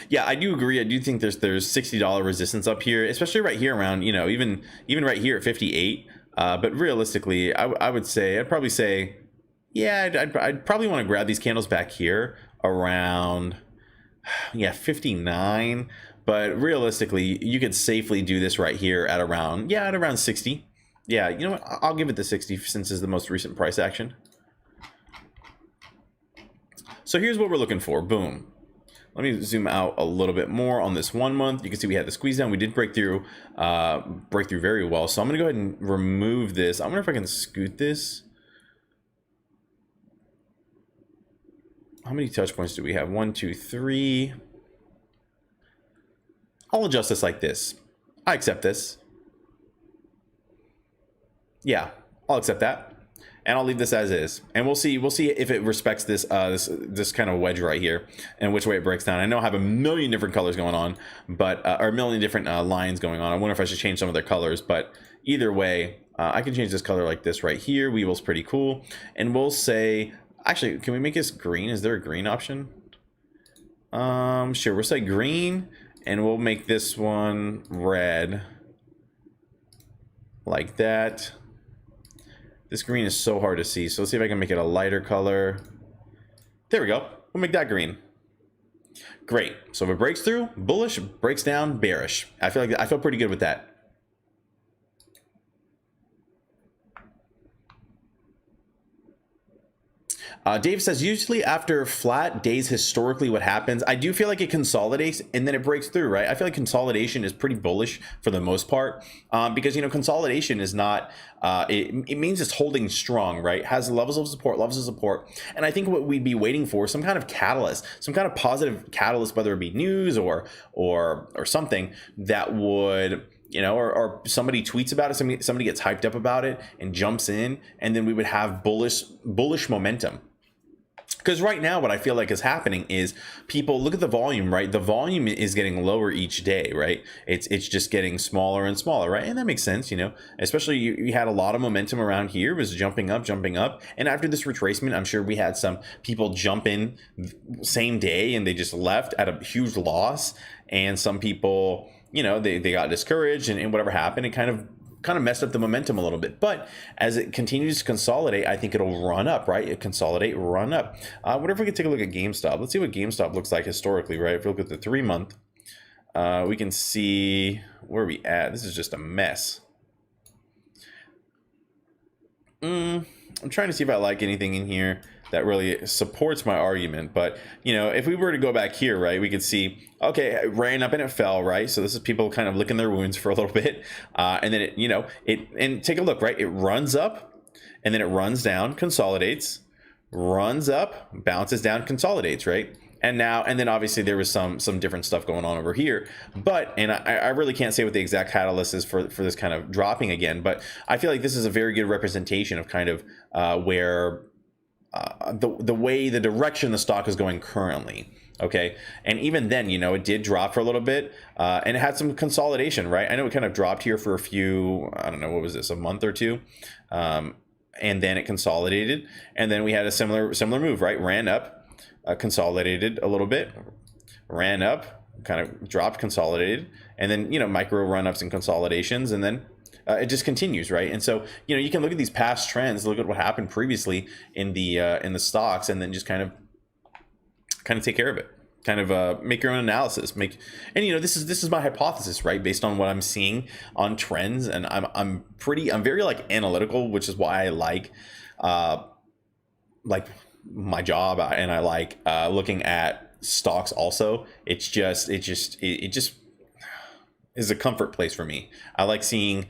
Yeah, I do agree. I do think there's $60 resistance up here, especially right here around, you know, even right here at 58. But realistically, I'd probably say, yeah, I'd probably want to grab these candles back here around, yeah, 59. But realistically, you could safely do this right here at around 60. Yeah, you know what? I'll give it the 60 since it's the most recent price action. So here's what we're looking for. Boom. Let me zoom out a little bit more on this 1 month. You can see we had the squeeze down. We did break through very well. So I'm going to go ahead and remove this. I wonder if I can scoot this. how many touch points do we have? 1, 2, 3. I'll adjust this like this. I accept this. Yeah, I'll accept that. And I'll leave this as is. And we'll see if it respects this this kind of wedge right here and which way it breaks down. I know I have a million different colors going on, but or a million different lines going on. I wonder if I should change some of their colors, but either way, I can change this color like this right here. Webull's pretty cool. And we'll say, actually, can we make this green? Is there a green option? Sure, we'll say green, and we'll make this one red like that. This green is so hard to see, so let's see if I can make it a lighter color. There we go. We'll make that green. Great. So if it breaks through, bullish, breaks down, bearish. I feel pretty good with that. Dave says, usually after flat days, historically what happens, I do feel like it consolidates and then it breaks through, right? I feel like consolidation is pretty bullish for the most part, because, you know, consolidation is not, it means it's holding strong, right? Has levels of support. And I think what we'd be waiting for, some kind of catalyst, some kind of positive catalyst, whether it be news or something that would, you know, or somebody tweets about it, somebody gets hyped up about it and jumps in, and then we would have bullish momentum. Because right now what I feel like is happening is people look at the volume, right? The volume is getting lower each day, right? It's just getting smaller and smaller, right? And that makes sense, you know, especially you had a lot of momentum around here. It was jumping up. And after this retracement, I'm sure we had some people jump in same day and they just left at a huge loss. And some people, you know, they got discouraged and whatever happened, it kind of messed up the momentum a little bit. But as it continues to consolidate, I think it'll run up, right? It consolidate, run up. What if we could take a look at GameStop? Let's see what GameStop looks like historically, right? If we look at the 3-month, we can see where we at. This is just a mess. I'm trying to see if I like anything in here that really supports my argument. But, you know, if we were to go back here, right, we could see, okay, it ran up and it fell, right? So this is people kind of licking their wounds for a little bit. And then it, you know, and take a look, right? It runs up and then it runs down, consolidates, runs up, bounces down, consolidates, right? And then obviously there was some different stuff going on over here, but, and I really can't say what the exact catalyst is for this kind of dropping again, but I feel like this is a very good representation of kind of where the direction the stock is going currently. Okay. And even then, you know, it did drop for a little bit, and it had some consolidation, right? I know it kind of dropped here for a few, I don't know, what was this, a month or two? And then it consolidated, and then we had a similar move, right? Ran up, consolidated a little bit, ran up, kind of dropped, consolidated, and then, you know, micro run-ups and consolidations, and then it just continues, right? And so, you know, you can look at these past trends, look at what happened previously in the stocks, and then just kind of take care of it. Kind of make your own analysis. And you know, this is my hypothesis, right? Based on what I'm seeing on trends, and I'm very like analytical, which is why I like my job, and I like looking at stocks also. It just is a comfort place for me. I like seeing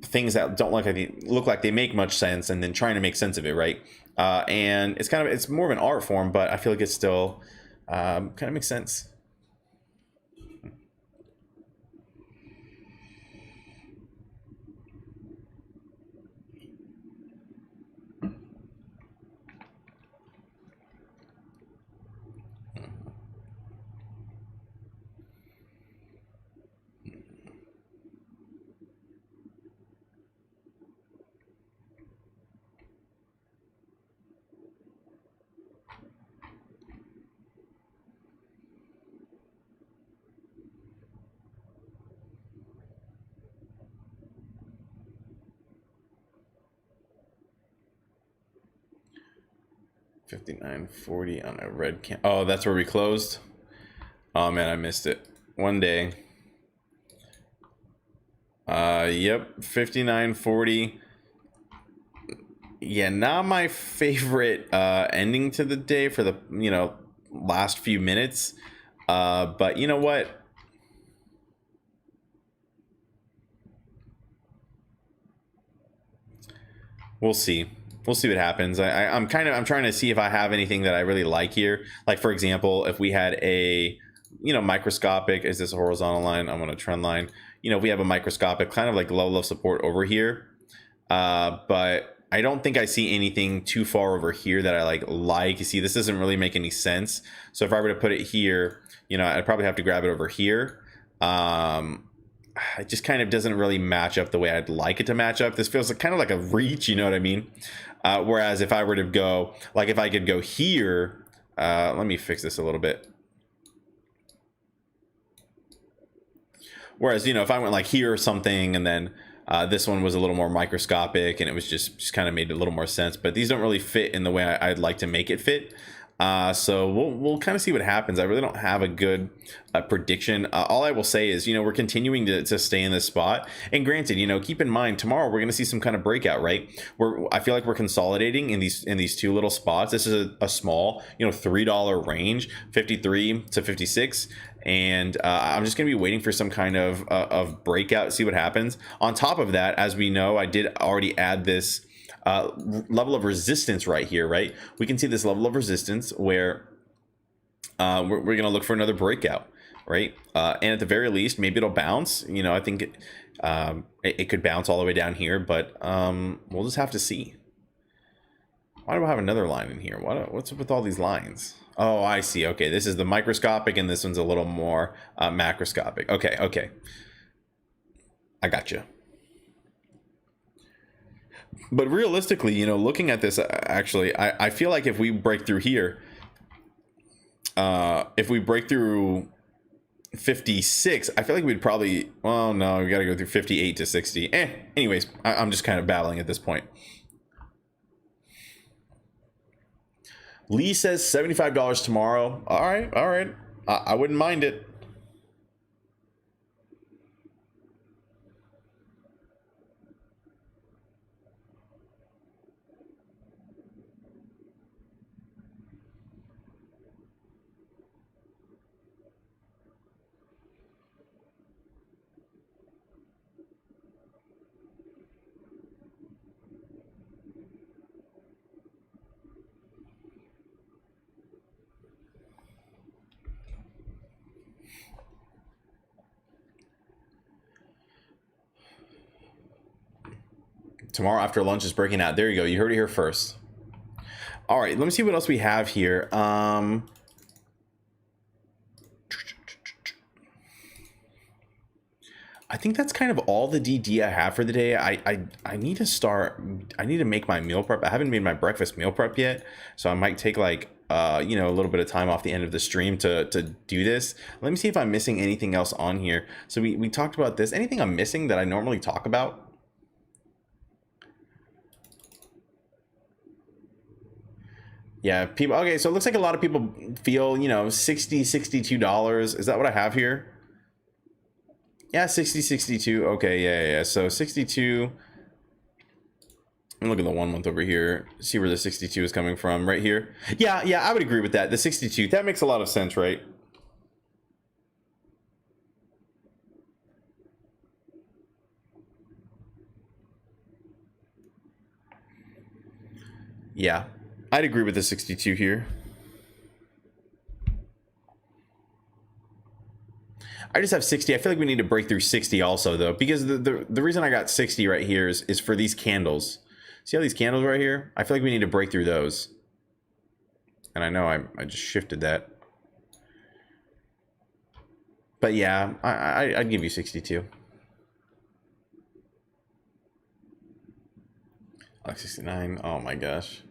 things that don't look like they make much sense, and then trying to make sense of it, right? And it's more of an art form, but I feel like it's still kind of makes sense. 59.40 on a red can. Oh, that's where we closed. Oh man, I missed it. One day. Yep, 59.40. Yeah, not my favorite ending to the day for the, you know, last few minutes. But you know what? We'll see. We'll see what happens. I'm trying to see if I have anything that I really like here. Like, for example, if we had a, microscopic, is this a horizontal line? I'm on a trend line. If we have a microscopic kind of like level of support over here, but I don't think I see anything too far over here that I like. You see, this doesn't really make any sense. So if I were to put it here, I'd probably have to grab it over here. It just kind of doesn't really match up the way I'd like it to match up. This feels kind of like a reach, you know what I mean? Whereas if I were to go, if I could go here, let me fix this a little bit. Whereas, if I went like here or something, and then this one was a little more microscopic, and it was just kind of made a little more sense. But these don't really fit in the way I'd like to make it fit. So we'll kind of see what happens. I really don't have a good prediction. All I will say is, we're continuing to stay in this spot. And granted, keep in mind, tomorrow we're going to see some kind of breakout, right? I feel like we're consolidating in these two little spots. This is a small, $3 range, 53 to 56. And I'm just going to be waiting for some kind of breakout, see what happens. On top of that, as we know, I did already add this level of resistance right here, right? We can see this level of resistance where we're going to look for another breakout, right? And at the very least, maybe it'll bounce. I think it could bounce all the way down here, but we'll just have to see. Why do I have another line in here? What's up with all these lines? Oh, I see. Okay, this is the microscopic, and this one's a little more macroscopic. Okay. I got you. But realistically, looking at this, actually, I feel like if we break through here, if we break through 56, I feel like we'd probably, well, no, we got to go through 58 to 60. Anyways, I'm just kind of battling at this point. Lee says $75 tomorrow. All right. I wouldn't mind it. Tomorrow after lunch is breaking out. There you go. You heard it here first. All right, let me see what else we have here. I think that's kind of all the DD I have for the day. I need to make my meal prep. I haven't made my breakfast meal prep yet, so I might take a little bit of time off the end of the stream to do this. Let me see if I'm missing anything else on here. So we talked about this. Anything I'm missing that I normally talk about? Yeah, people. Okay, so it looks like a lot of people feel, $62. Is that what I have here? Yeah, 62. Okay, yeah. So 62. I'm looking at the 1 month over here. See where the 62 is coming from right here. Yeah, I would agree with that. The 62, that makes a lot of sense, right? Yeah, I'd agree with the 62 here. I just have 60. I feel like we need to break through 60 also, though, because the reason I got 60 right here is for these candles. See how these candles right here? I feel like we need to break through those. And I know I just shifted that. But yeah, I'd give you 62. Like 69. Oh my gosh.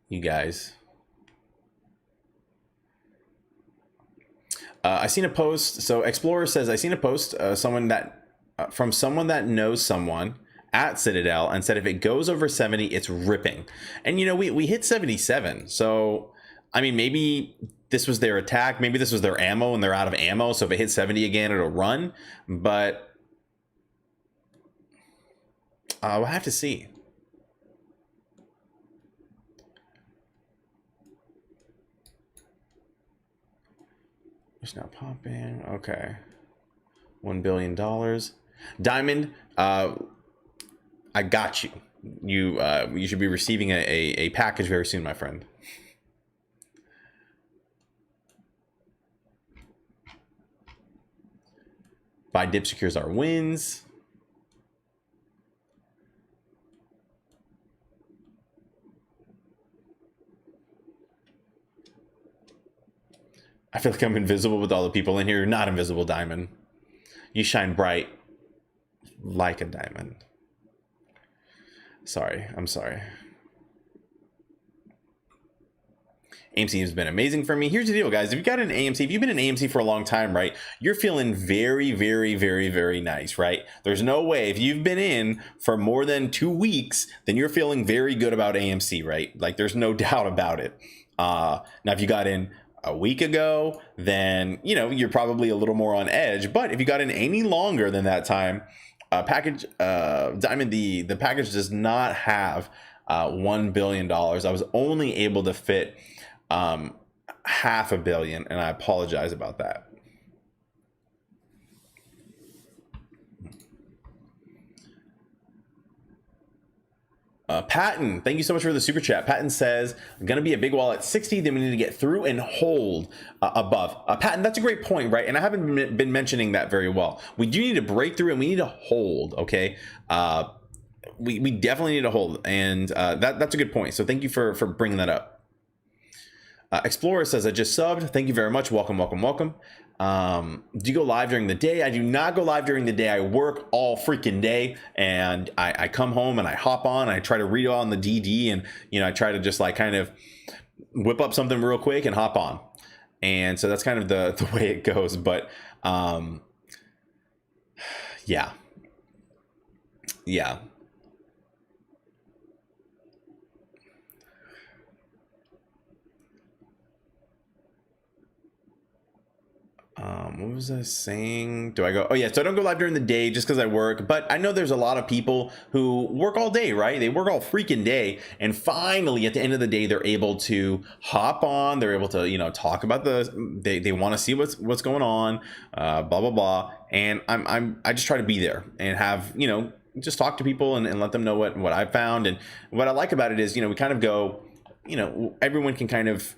You guys. I seen a post. So Explorer says, I seen a post from someone that knows someone at Citadel and said if it goes over 70, it's ripping. And we hit 77. So I mean, maybe this was their attack. Maybe this was their ammo and they're out of ammo. So if it hits 70 again, it'll run. But we'll have to see. It's not popping. Okay. $1 billion. Diamond, I got you. You should be receiving a package very soon, my friend. Buy dip secures our wins. I feel like I'm invisible with all the people in here. You're not invisible, Diamond. You shine bright like a diamond. Sorry, I'm sorry. AMC has been amazing for me. Here's the deal, guys. If you've got an AMC, if you've been an AMC for a long time, right, you're feeling very, very, very, very nice, right? There's no way. If you've been in for more than 2 weeks, then you're feeling very good about AMC, right? Like, there's no doubt about it. Now, if you got in a week ago, then, you know, you're probably a little more on edge. But if you got in any longer than that time, package, Diamond, the package does not have $1 billion. I was only able to fit $500 million, and I apologize about that. Patton, thank you so much for the super chat. Patton says, going to be a big wall at 60, then we need to get through and hold above. Patton, that's a great point, right? And I haven't been mentioning that very well. We do need to break through and we need to hold, okay? We definitely need to hold, and that's a good point. So thank you for bringing that up. Explorer says, I just subbed. Thank you very much. Welcome, welcome, welcome. Do you go live during the day? I do not go live during the day. I work all freaking day, and I come home and I hop on. I try to read on the DD, and you know, I try to just like kind of whip up something real quick and hop on. And so that's kind of the way it goes. But yeah. What was I saying? Do I go? Oh yeah, so I don't go live during the day just because I work, but I know there's a lot of people who work all day, right? They work all freaking day, and finally at the end of the day, they're able to hop on. They're able to, you know, talk about they want to see what's going on, blah blah blah. And I just try to be there and have, you know, just talk to people and let them know what I found. And what I like about it is, you know, we kind of go, you know, everyone can kind of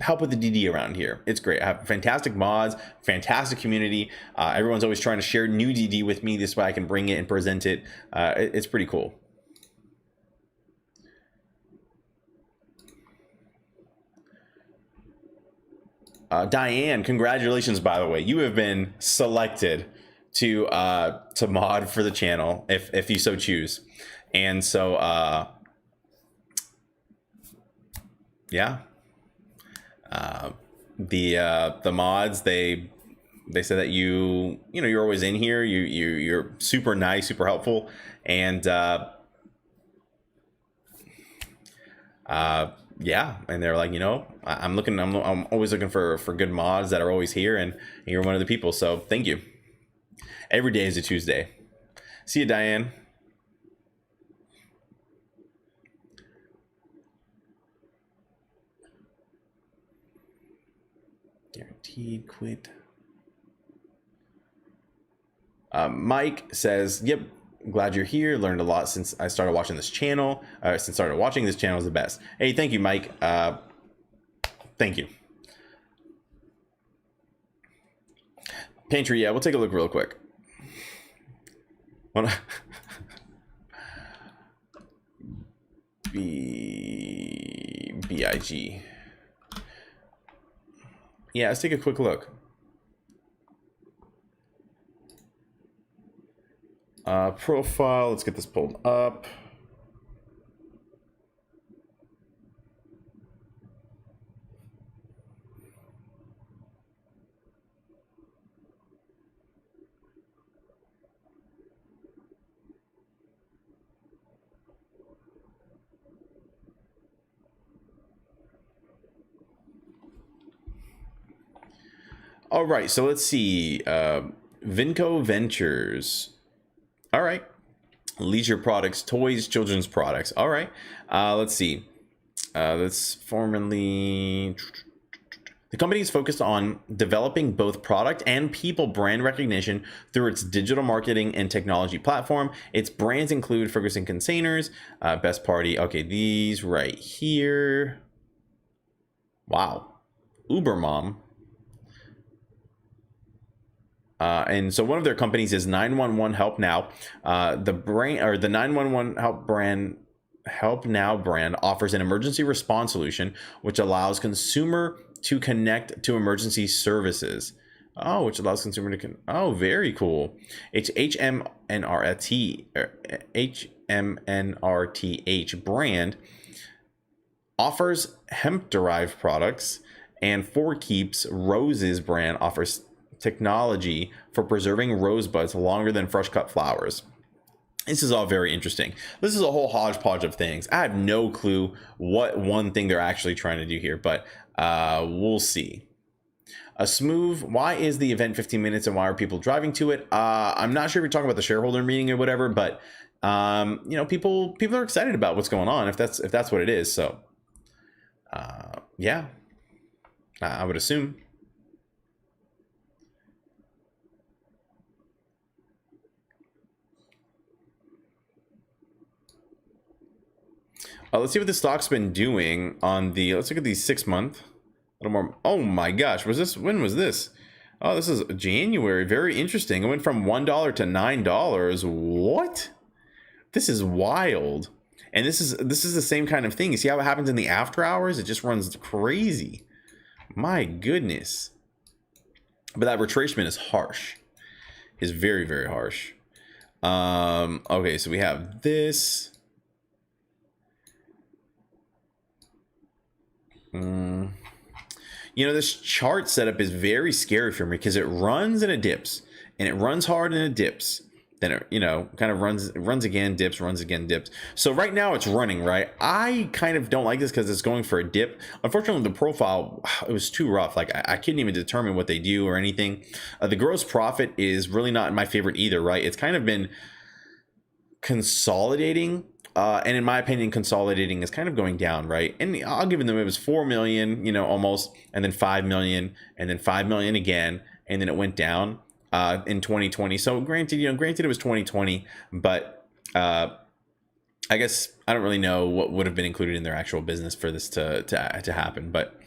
help with the DD around here. It's great. I have fantastic mods, fantastic community. Everyone's always trying to share new DD with me. This way I can bring it and present it. It's pretty cool. Diane, congratulations, by the way. You have been selected to mod for the channel if you so choose. And so yeah. The mods, they say that you know, you're always in here, you're super nice, super helpful, and yeah, and they're like, you know, I'm always looking for good mods that are always here, and you're one of the people, so thank you. Every day is a Tuesday. See you, Diane. Guaranteed quit. Mike says, yep, glad you're here. Learned a lot since I started watching this channel. Since started watching this channel is the best. Hey, thank you, Mike. Thank you. Pantry, yeah, we'll take a look real quick. BIG. Yeah, let's take a quick look. Profile, let's get this pulled up. All right, so let's see. Vinco Ventures. All right. Leisure products, toys, children's products. All right. Let's see. That's formerly, I The company is focused on developing both product and people brand recognition through its digital marketing and technology platform. Its brands include Ferguson Containers, Best Party. Okay, these right here. Wow. Uber Mom. And so one of their companies is 911 Help Now. The 911 Help Now brand offers an emergency response solution which allows consumer to connect to emergency services. Oh, which allows consumer to oh, very cool. It's HMNRTH brand offers hemp derived products, and For Keeps Roses brand offers technology for preserving rosebuds longer than fresh cut flowers. This is all very interesting. This is a whole hodgepodge of things. I have no clue what one thing they're actually trying to do here, but we'll see. A smooth. Why is the event 15 minutes and why are people driving to it? I'm not sure if you're talking about the shareholder meeting or whatever, but people are excited about what's going on if that's what it is. So yeah, I would assume. Let's see what the stock's been doing on the. Let's look at the 6 month. A little more. Oh my gosh, when was this? Oh, this is January. Very interesting. It went from $1 to $9. What? This is wild. And this is the same kind of thing. You see how it happens in the after hours? It just runs crazy. My goodness. But that retracement is harsh. Is very, very harsh. Okay, so we have this. This chart setup is very scary for me because it runs and it dips, and it runs hard and it dips. Then it, kind of runs again, dips, runs again, dips. So right now it's running, right? I kind of don't like this because it's going for a dip. Unfortunately, the profile, it was too rough. Like I couldn't even determine what they do or anything. The gross profit is really not my favorite either, right? It's kind of been consolidating. And in my opinion, consolidating is kind of going down, right? And I'll give them, it was 4 million, almost, and then 5 million, and then 5 million again, and then it went down in 2020. So granted it was 2020, but I guess I don't really know what would have been included in their actual business for this to happen. But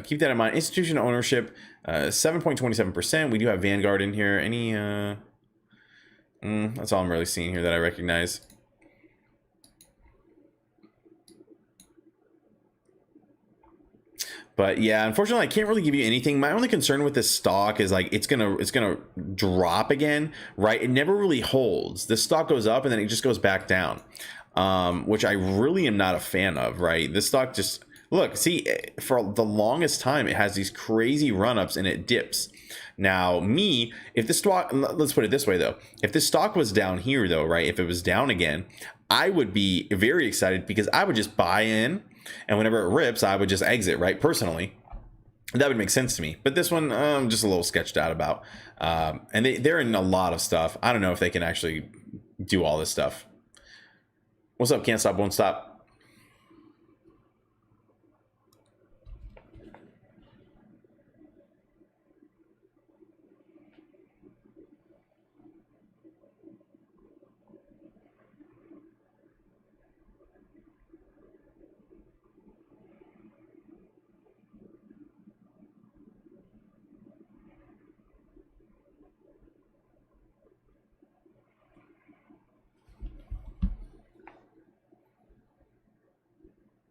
keep that in mind. Institutional ownership, 7.27%. We do have Vanguard in here. Any? That's all I'm really seeing here that I recognize. But yeah, unfortunately, I can't really give you anything. My only concern with this stock is like it's gonna drop again, right? It never really holds. This stock goes up and then it just goes back down, which I really am not a fan of, right? This stock just see for the longest time it has these crazy run-ups and it dips. Now, if the stock, let's put it this way though, if this stock was down here though, right? If it was down again, I would be very excited because I would just buy in. And whenever it rips, I would just exit, right? Personally, that would make sense to me. But this one, I'm just a little sketched out about. And they're in a lot of stuff. I don't know if they can actually do all this stuff. What's up? Can't stop, won't stop.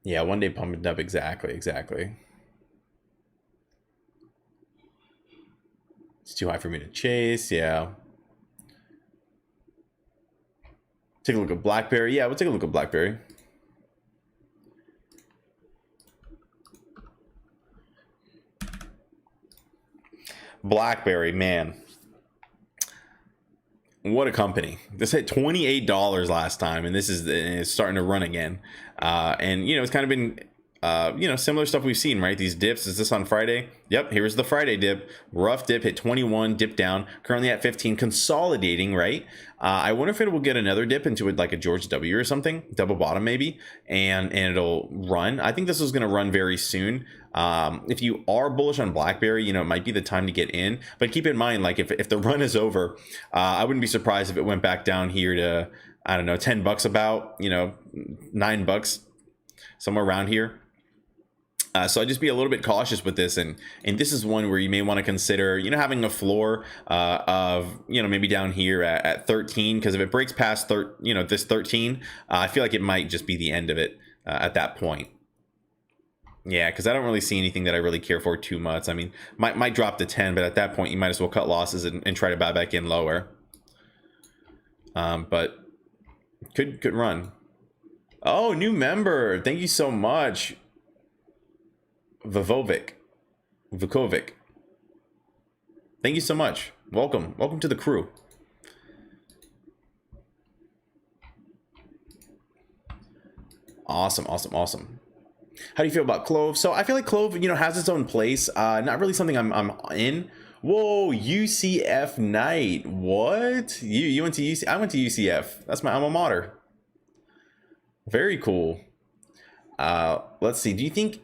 Yeah, one day pumping up. Exactly. It's too high for me to chase. Yeah. Take a look at BlackBerry. Yeah, we'll take a look at BlackBerry. BlackBerry, man. What a company. This hit $28 last time, and it's starting to run again. And it's kind of been similar stuff we've seen, right? These dips. Is this on Friday? Yep, here's the Friday dip. Rough dip, hit 21, dip down, currently at 15, consolidating, right? I wonder if it will get another dip into it, like a George W or something, double bottom maybe, and it'll run. I think this is going to run very soon. If you are bullish on BlackBerry, it might be the time to get in, but keep in mind, like if the run is over, I wouldn't be surprised if it went back down here to, I don't know, $10 about, $9, somewhere around here. So I'd just be a little bit cautious with this, and this is one where you may want to consider, having a floor of, maybe down here at 13, because if it breaks past this 13, I feel like it might just be the end of it at that point. Yeah, because I don't really see anything that I really care for too much. I mean, might drop to 10, but at that point you might as well cut losses and try to buy back in lower. But could run. Oh, new member! Thank you so much. Vukovic. Thank you so much. Welcome to the crew. Awesome. How do you feel about CLOV? So I feel like CLOV, has its own place. Not really something I'm in. Whoa, UCF Knight. What? You went to UC? I went to UCF. That's my alma mater. Very cool. Let's see. Do you think?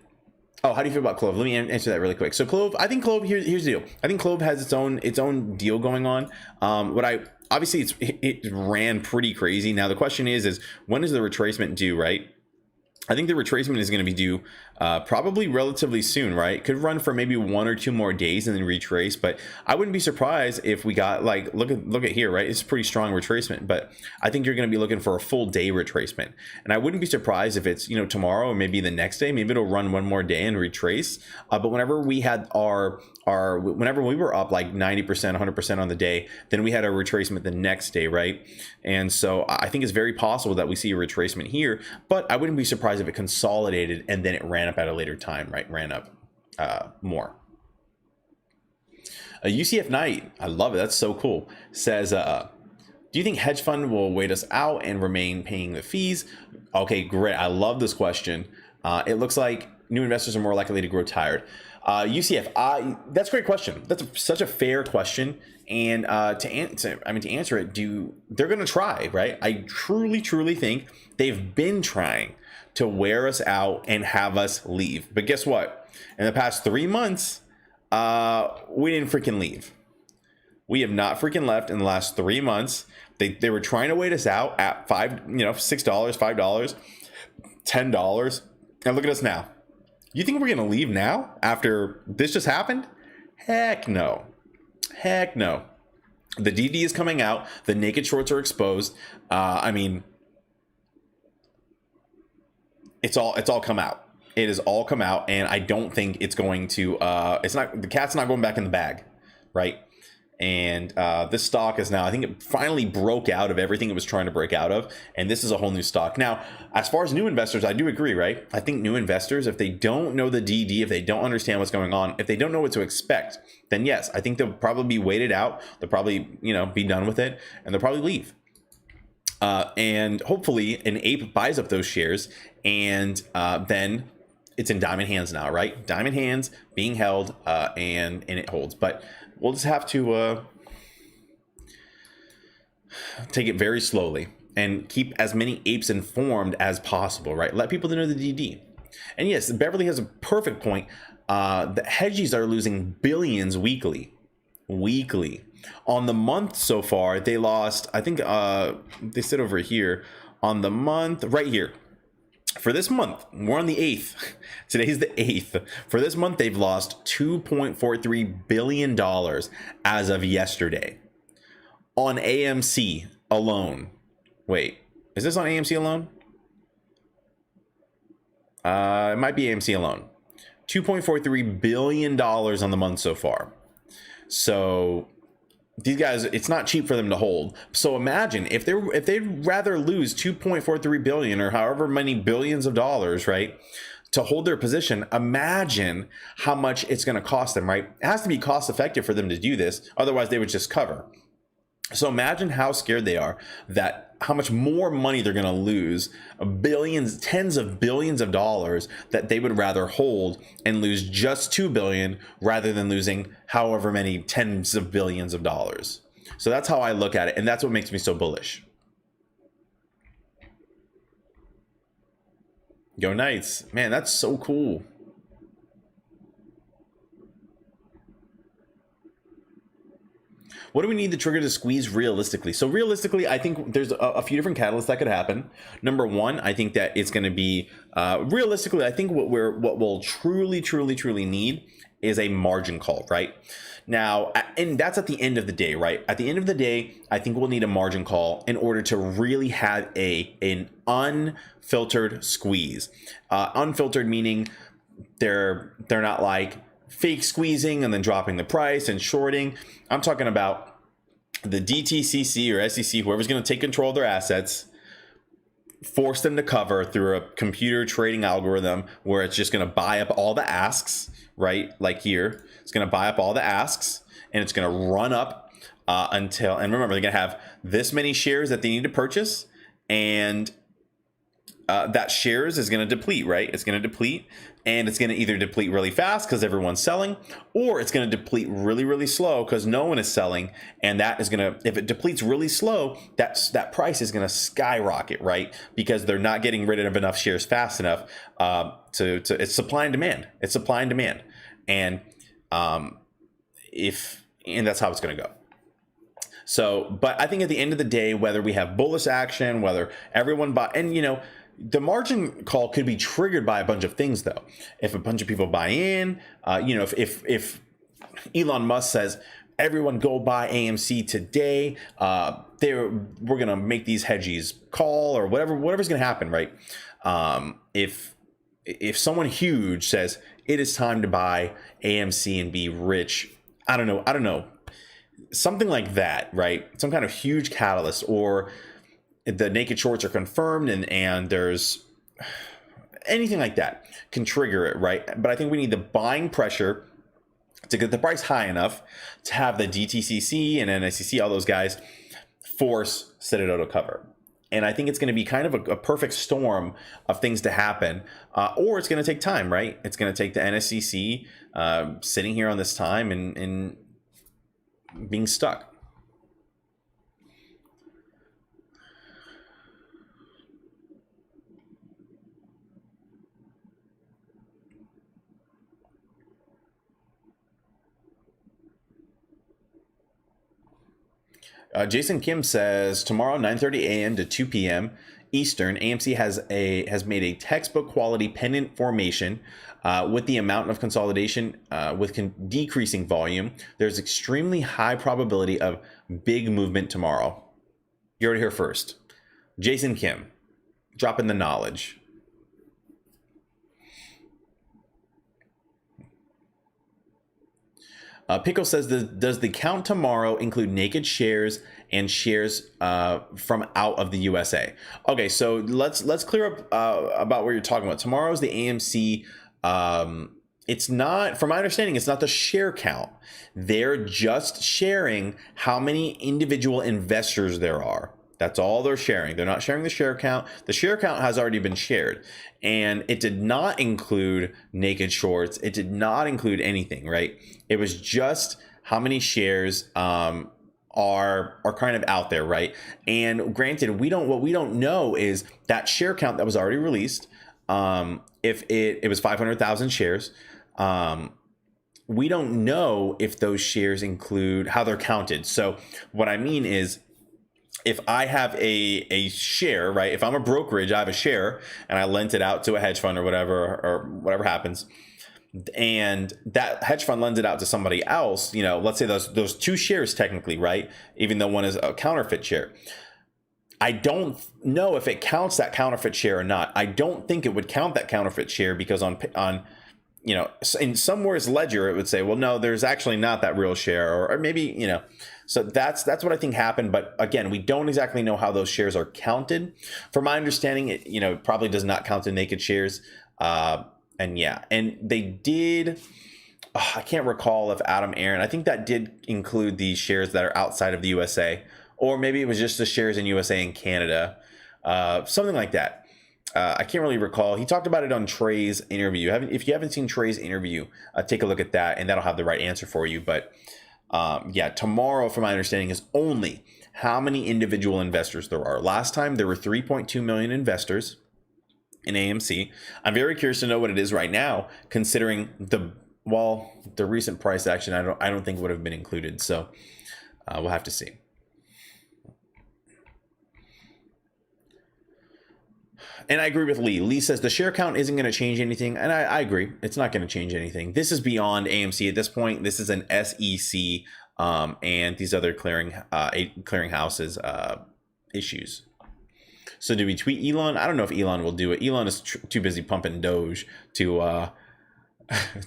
Oh, how do you feel about CLOV? Let me answer that really quick. So CLOV, I think CLOV, here's the deal. I think CLOV has its own deal going on. Obviously it ran pretty crazy. Now the question is when is the retracement due, right? I think the retracement is going to be due probably relatively soon, right? Could run for maybe 1 or 2 more days and then retrace, but I wouldn't be surprised if we got, like, look at here, right? It's a pretty strong retracement, but I think you're going to be looking for a full day retracement, and I wouldn't be surprised if it's tomorrow or maybe the next day. Maybe it'll run 1 more day and retrace. But whenever we had whenever we were up like 90%, 100% on the day, then we had a retracement the next day, right? And so I think it's very possible that we see a retracement here, but I wouldn't be surprised if it consolidated and then it ran up at a later time, right? Ran up more. A UCF Knight, I love it. That's so cool. Says, do you think hedge fund will wait us out and remain paying the fees? Okay, great. I love this question. It looks like new investors are more likely to grow tired. UCF, that's a great question. That's such a fair question. And to answer it, they're going to try, right? I truly think they've been trying to wear us out and have us leave. But guess what? In the past 3 months, we didn't freaking leave. We have not freaking left in the last 3 months. They were trying to wait us out at $6, $5, $10. And look at us now. You think we're going to leave now after this just happened? Heck no. The DD is coming out. The naked shorts are exposed. It's all come out. It has all come out, and I don't think it's going to. The cat's not going back in the bag, right? And this stock is now, I think it finally broke out of everything it was trying to break out of, and this is a whole new stock. Now, as far as new investors, I do agree, right? I think new investors, if they don't know the DD, if they don't understand what's going on, if they don't know what to expect, then yes, I think they'll probably be waited out. They'll probably, be done with it, and they'll probably leave. And hopefully an ape buys up those shares, and then it's in diamond hands now, right? Diamond hands being held, and it holds. But we'll just have to take it very slowly and keep as many apes informed as possible, right? Let people know the DD. And yes, Beverly has a perfect point. The hedgies are losing billions weekly. On the month so far, they lost, I think they said over here, on the month, right here. For this month, we're on the 8th. Today's the 8th. For this month, they've lost $2.43 billion as of yesterday. On AMC alone. Wait, is this on AMC alone? It might be AMC alone. $2.43 billion on the month so far. So these guys, it's not cheap for them to hold. So imagine if they'd rather lose 2.43 billion or however many billions of dollars, right, to hold their position. Imagine how much it's going to cost them, right? It has to be cost effective for them to do this. Otherwise, they would just cover. So imagine how scared they are, that how much more money they're going to lose, billions, tens of billions of dollars, that they would rather hold and lose just 2 billion rather than losing however many tens of billions of dollars. So that's how I look at it. And that's what makes me so bullish. Go Knights. Man, that's so cool. What do we need the trigger to squeeze realistically? So realistically, I think there's a few different catalysts that could happen. Number one, I think that it's going to be realistically, I think what we'll truly need is a margin call, right? Now, and that's at the end of the day, right? At the end of the day, I think we'll need a margin call in order to really have an unfiltered squeeze. Unfiltered meaning they're not like fake squeezing and then dropping the price and shorting. I'm talking about the DTCC or SEC, whoever's going to take control of their assets, force them to cover through a computer trading algorithm where it's just going to buy up all the asks, right? Like here, it's going to buy up all the asks and it's going to run up until, and remember, they're going to have this many shares that they need to purchase, and that shares is going to deplete, right? It's going to deplete, and it's going to either deplete really fast because everyone's selling, or it's going to deplete really slow because no one is selling. And that is going to, if it depletes really slow, that price is going to skyrocket, right? Because they're not getting rid of enough shares fast enough to it's supply and demand. It's supply and demand. And that's how it's going to go. So, but I think at the end of the day, whether we have bullish action, whether everyone buy, and the margin call could be triggered by a bunch of things, though. If a bunch of people buy in, if Elon Musk says, everyone go buy AMC today, we're gonna make these hedges call, or whatever's gonna happen, right? If someone huge says it is time to buy AMC and be rich, I don't know, something like that, right? Some kind of huge catalyst, or the naked shorts are confirmed and there's anything like that can trigger it, right? But I think we need the buying pressure to get the price high enough to have the DTCC and NSCC, all those guys, force Citadel to cover. And I think it's going to be kind of a perfect storm of things to happen, or it's going to take time, right? It's going to take the NSCC sitting here on this time and being stuck. Jason Kim says tomorrow 9:30 a.m. to 2 p.m. Eastern, AMC has made a textbook quality pennant formation with the amount of consolidation with decreasing volume. There's extremely high probability of big movement tomorrow. You heard it here first. Jason Kim, dropping the knowledge. Pickle says, does the count tomorrow include naked shares and shares from out of the USA? Okay, so let's clear up about what you're talking about. Tomorrow is the AMC. It's not, from my understanding, it's not the share count. They're just sharing how many individual investors there are. That's all they're sharing. They're not sharing the share count. The share count has already been shared, and it did not include naked shorts. It did not include anything, right? It was just how many shares are kind of out there, right? And granted, what we don't know is that share count that was already released. If it was 500,000 shares, we don't know if those shares include how they're counted. So what I mean is, if I have a share, right? If I'm a brokerage, I have a share and I lent it out to a hedge fund or whatever happens, and that hedge fund lends it out to somebody else, let's say those two shares technically, right? Even though one is a counterfeit share. I don't know if it counts that counterfeit share or not. I don't think it would count that counterfeit share because on in somewhere's ledger, it would say, well, no, there's actually not that real share, or maybe, so that's what I think happened. But again, we don't exactly know how those shares are counted. From my understanding, it probably does not count the naked shares. And they did, I can't recall if Adam Aaron, I think that did include the shares that are outside of the USA. or maybe it was just the shares in USA and Canada, something like that. I can't really recall. He talked about it on Trey's interview. If you haven't seen Trey's interview, take a look at that, and that'll have the right answer for you. But yeah, tomorrow, from my understanding, is only how many individual investors there are. Last time there were 3.2 million investors in AMC. I'm very curious to know what it is right now, considering the recent price action. I don't think would have been included. So we'll have to see. And I agree with Lee. Lee says the share count isn't going to change anything. And I agree. It's not going to change anything. This is beyond AMC at this point. This is an SEC and these other clearing houses issues. So do we tweet Elon? I don't know if Elon will do it. Elon is too busy pumping Doge to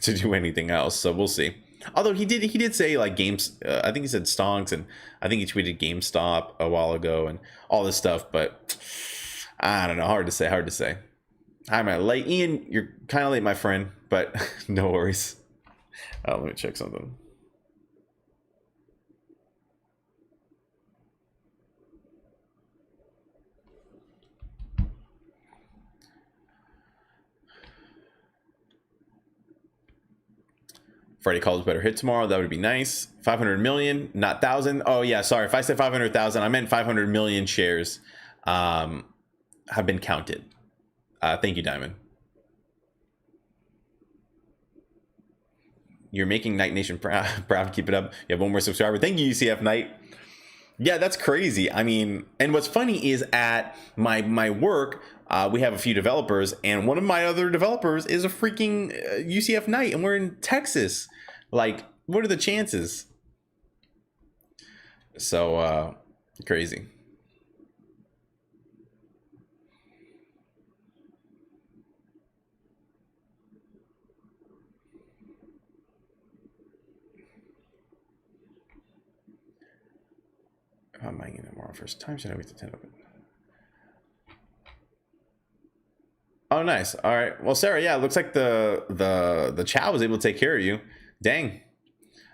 to do anything else. So we'll see. Although he did say like games. I think he said stonks, and I think he tweeted GameStop a while ago and all this stuff. But I don't know. Hard to say. Hi, my late Ian. You're kind of late, my friend, but no worries. Let me check something. Freddie calls better hit tomorrow. That would be nice. 500 million, not 1,000. Oh yeah, sorry. If I said 500,000, I meant 500 million shares have been counted. Thank you, Diamond. You're making Night Nation proud. Keep it up. You have one more subscriber. Thank you, UCF Knight. Yeah, that's crazy. I mean, and what's funny is at my work, we have a few developers, and one of my other developers is a freaking UCF Knight, and we're in Texas. Like, what are the chances? So crazy. If I'm buying it tomorrow first time, should I wait to 10 open? Oh, nice. All right. Well, Sarah, yeah, it looks like the chow was able to take care of you. Dang.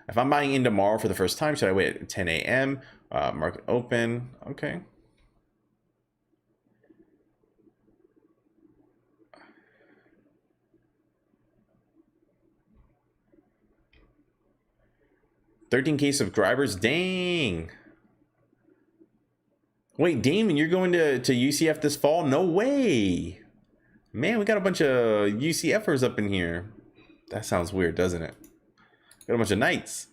If I'm buying in tomorrow for the first time, should I wait at 10 a.m.? Market open. Okay. $13K subscribers. Dang. Wait, Damon, you're going to UCF this fall? No way. Man, we got a bunch of UCFers up in here. That sounds weird, doesn't it? Got a bunch of Knights.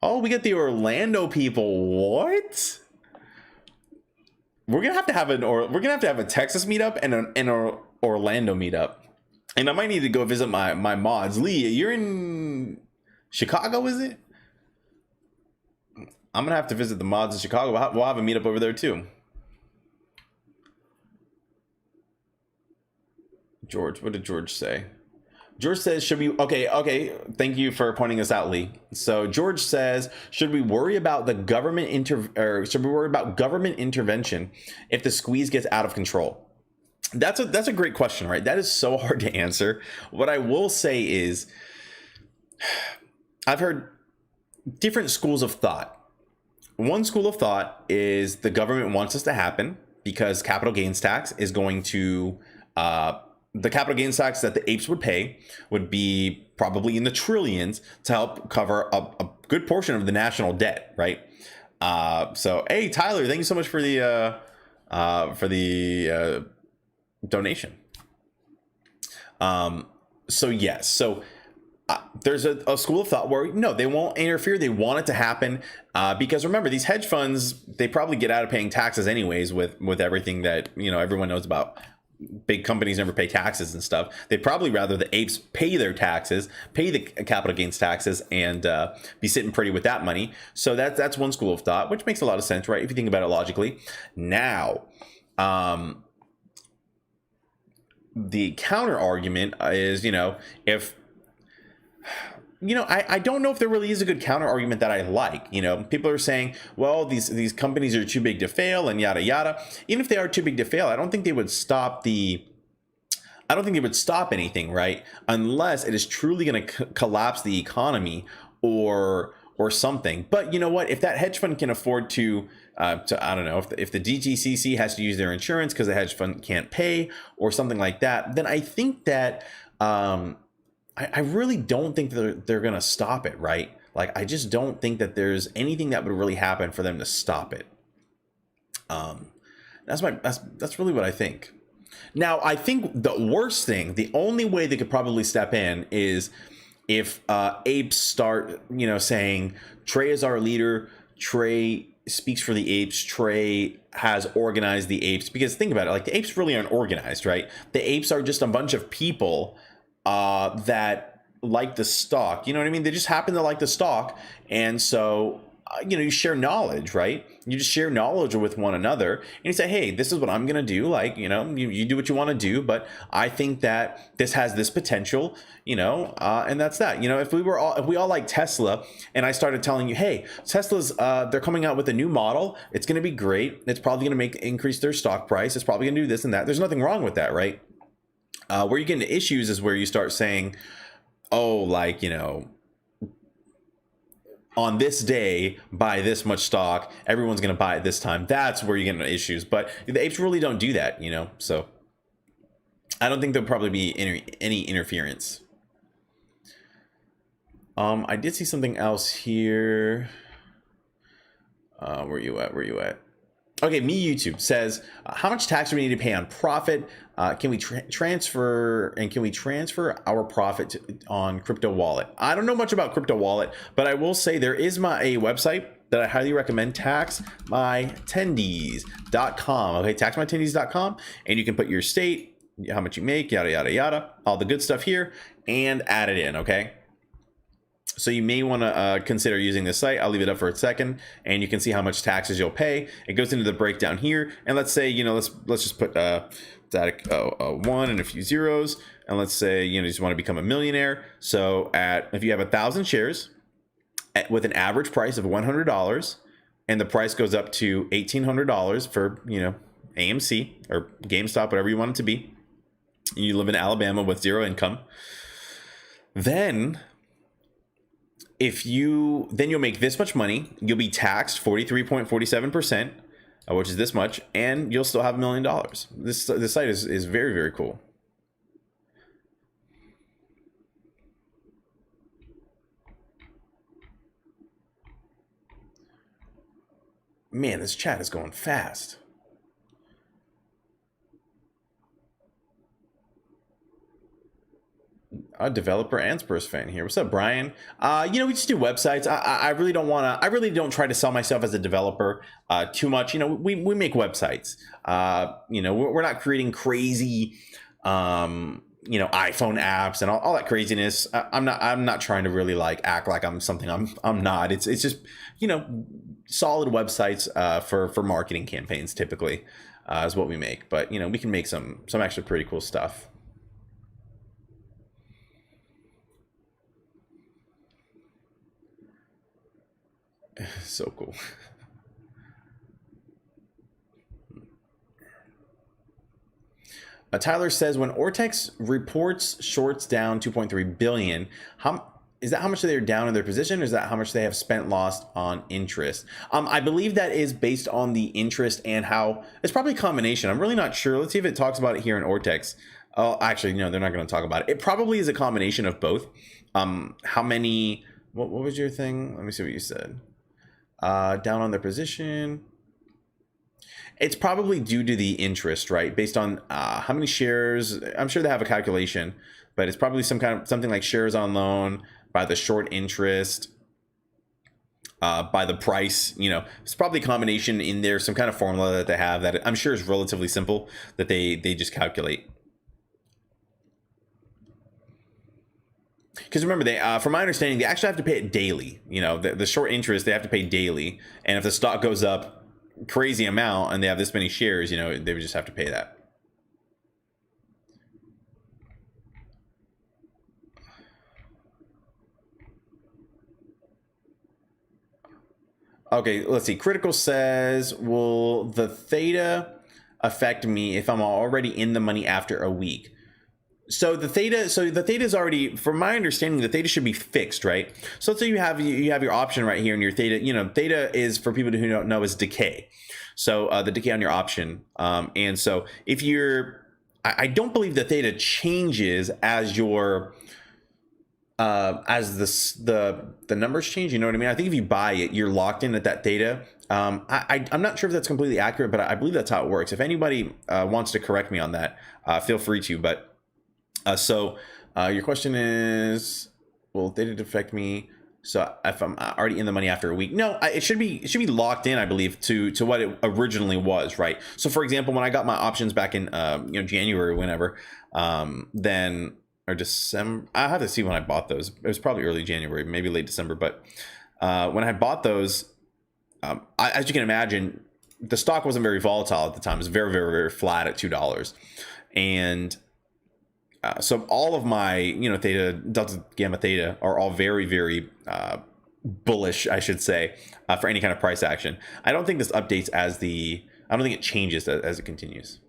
Oh, we got the Orlando people. What? We're gonna have to have a Texas meetup and an Orlando meetup. And I might need to go visit my mods. Lee, you're in Chicago, is it? I'm gonna have to visit the mods in Chicago. We'll have a meetup over there too. George, what did George say? George says, should we, okay. Thank you for pointing this out, Lee. So George says, should we worry about the government government intervention if the squeeze gets out of control? That's a great question, right? That is so hard to answer. What I will say is, I've heard different schools of thought. One school of thought is the government wants this to happen because capital gains tax is going to, the capital gains tax that the apes would pay would be probably in the trillions to help cover a good portion of the national debt, right? So, hey, Tyler, thank you so much for the donation. So yes, so there's a school of thought where no, they won't interfere. They want it to happen because remember, these hedge funds, they probably get out of paying taxes anyways with everything that everyone knows about. Big companies never pay taxes and stuff. They'd probably rather the apes pay their taxes, pay the capital gains taxes, and be sitting pretty with that money. So that's one school of thought, which makes a lot of sense, right? If you think about it logically. Now, the counter argument is, if I don't know if there really is a good counter argument that I like. People are saying, well, these companies are too big to fail and yada yada. Even if they are too big to fail, I don't think they would stop anything, right? Unless it is truly going to collapse the economy or something. But you know what? If that hedge fund can afford to I don't know, if the DTCC has to use their insurance because the hedge fund can't pay or something like that, then I think that I really don't think they're going to stop it, right? Like, I just don't think that there's anything that would really happen for them to stop it. That's really what I think. Now, I think the worst thing, the only way they could probably step in is if apes start, saying Trey is our leader, Trey speaks for the apes, Trey has organized the apes. Because think about it, like, the apes really aren't organized, right? The apes are just a bunch of people that like the stock. You know what I mean? They just happen to like the stock. And so, you share knowledge, right? You just share knowledge with one another, and you say, hey, this is what I'm going to do. Like, you do what you want to do, but I think that this has this potential, and that's that. If we all like Tesla, and I started telling you, hey, Tesla's, they're coming out with a new model. It's going to be great. It's probably going to increase their stock price. It's probably going to do this and that. There's nothing wrong with that, right? Where you get into issues is where you start saying, oh, like, on this day, buy this much stock, everyone's going to buy it this time. That's where you get into issues. But the apes really don't do that, so I don't think there'll probably be any interference. I did see something else here. Where you at? Okay, me YouTube says, how much tax do we need to pay on profit? Can we transfer our profit on crypto wallet? I don't know much about crypto wallet, but I will say there is a website that I highly recommend, taxmytendies.com. Okay, taxmytendies.com, and you can put your state, how much you make, yada yada yada, all the good stuff here, and add it in. Okay. So you may want to consider using this site. I'll leave it up for a second, and you can see how much taxes you'll pay. It goes into the breakdown here, and let's say, let's just put static 1 and a few zeros, and let's say you just want to become a millionaire. So if you have 1,000 shares with an average price of $100, and the price goes up to $1,800 for AMC or GameStop, whatever you want it to be, you live in Alabama with zero income, then you'll make this much money, you'll be taxed 43.47%, which is this much, and you'll still have $1 million. This site is very, very cool. Man, this chat is going fast. A developer and Spurs fan here. What's up, Brian? We just do websites. I really don't want to. I really don't try to sell myself as a developer too much. We make websites. We're not creating crazy, iPhone apps and all that craziness. I'm not trying to really act like I'm something I'm not. It's just solid websites for marketing campaigns typically is what we make. But we can make some actually pretty cool stuff. So cool. Tyler says, when Ortex reports shorts down 2.3 billion, is that how much they're down in their position, or is that how much they have lost on interest? I believe that is based on the interest and how it's probably a combination. I'm really not sure. Let's see if it talks about it here in Ortex. Oh, actually, no, they're not going to talk about it. It probably is a combination of both. How many? What was your thing? Let me see what you said. Down on their position. It's probably due to the interest, right? Based on how many shares. I'm sure they have a calculation, but it's probably something like shares on loan by the short interest, by the price. It's probably a combination in there, some kind of formula that they have that I'm sure is relatively simple that they just calculate. Because remember, they, from my understanding, they actually have to pay it daily. The short interest, they have to pay daily. And if the stock goes up crazy amount and they have this many shares, they would just have to pay that. Okay, let's see. Critical says, will the theta affect me if I'm already in the money after a week? So the theta is already, from my understanding, the theta should be fixed, right? So let's say you have your option right here, and your theta, theta is, for people who don't know, is decay. So the decay on your option, and so if you're, I don't believe the theta changes as your as the numbers change. You know what I mean? I think if you buy it, you're locked in at that theta. I'm not sure if that's completely accurate, but I believe that's how it works. If anybody wants to correct me on that, feel free to. But so your question is, will theta affect me? So if I'm already in the money after a week? No, it should be locked in, I believe, to what it originally was, right? So for example, when I got my options back in January or whenever, then, or December, I have to see when I bought those. It was probably early January, maybe late December. But when I bought those, as you can imagine, the stock wasn't very volatile at the time. It was very, very, very flat at $2. And so all of my, theta, delta, gamma, theta are all very, very bullish, I should say, for any kind of price action. I don't think this updates I don't think it changes as it continues.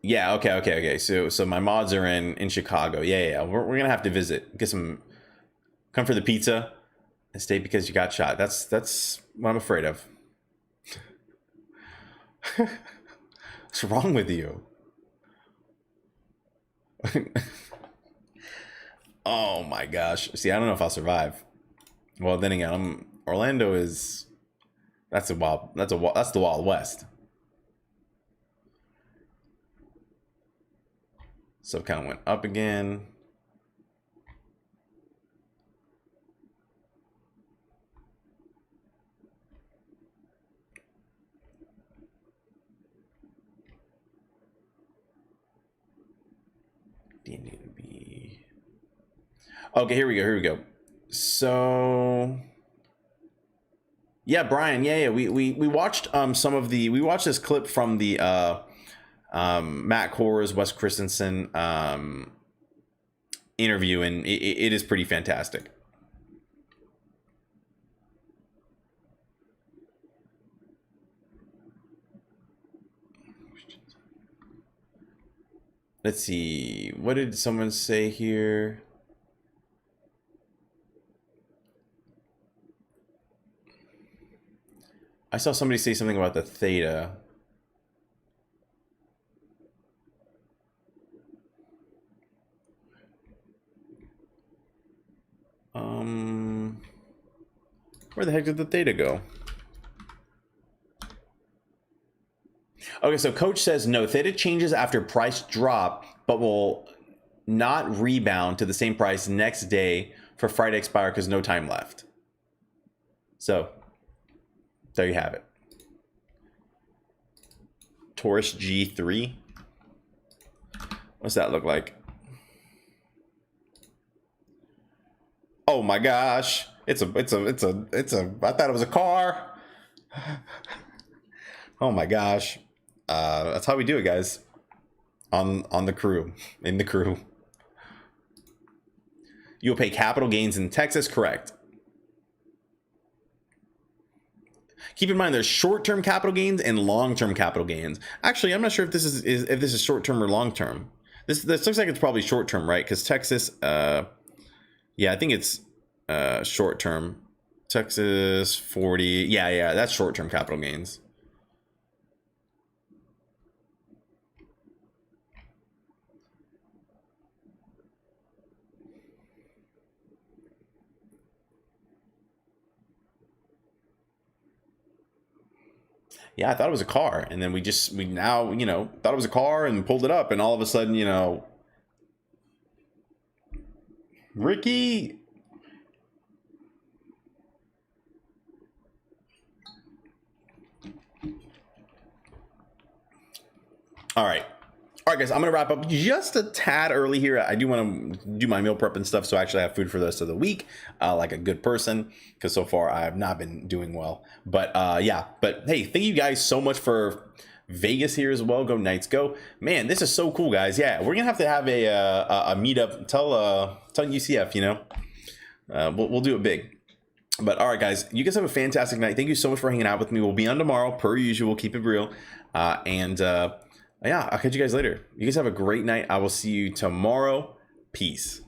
Yeah, okay. So my mods are in Chicago. Yeah. We're gonna have to visit, come for the pizza and stay because you got shot. That's what I'm afraid of. What's wrong with you? Oh my gosh. See, I don't know if I'll survive. Well, then again, Orlando is, that's the Wild West. So it kind of went up again. Okay, here we go. So yeah, Brian, yeah. We watched we watched this clip from the Matt Kors, Wes Christensen interview, and it is pretty fantastic. Let's see, what did someone say here? I saw somebody say something about the theta. Where the heck did the theta go? Okay, so Coach says no, theta changes after price drop, but will not rebound to the same price next day for Friday expire because no time left. So there you have it. Taurus G3. What's that look like? Oh my gosh. I thought it was a car. Oh my gosh. That's how we do it, guys. On the crew, in the crew. You'll pay capital gains in Texas, correct? Keep in mind, there's short-term capital gains and long-term capital gains. Actually, I'm not sure if this is short-term or long-term. This looks like it's probably short-term, right? Because Texas, yeah, I think it's short-term. Texas 40, yeah, that's short-term capital gains. Yeah, I thought it was a car, and then we now thought it was a car and pulled it up, and all of a sudden, Ricky. All right, guys, I'm gonna wrap up just a tad early here. I do want to do my meal prep and stuff, so I actually have food for the rest of the week, like a good person, because so far I have not been doing well. But yeah, but hey, thank you guys so much for Vegas here as well. Go Knights, go! Man, this is so cool, guys. Yeah, we're gonna have to have a meetup. Tell UCF, we'll do it big. But all right, guys, you guys have a fantastic night. Thank you so much for hanging out with me. We'll be on tomorrow, per usual. Keep it real. Yeah, I'll catch you guys later. You guys have a great night. I will see you tomorrow. Peace.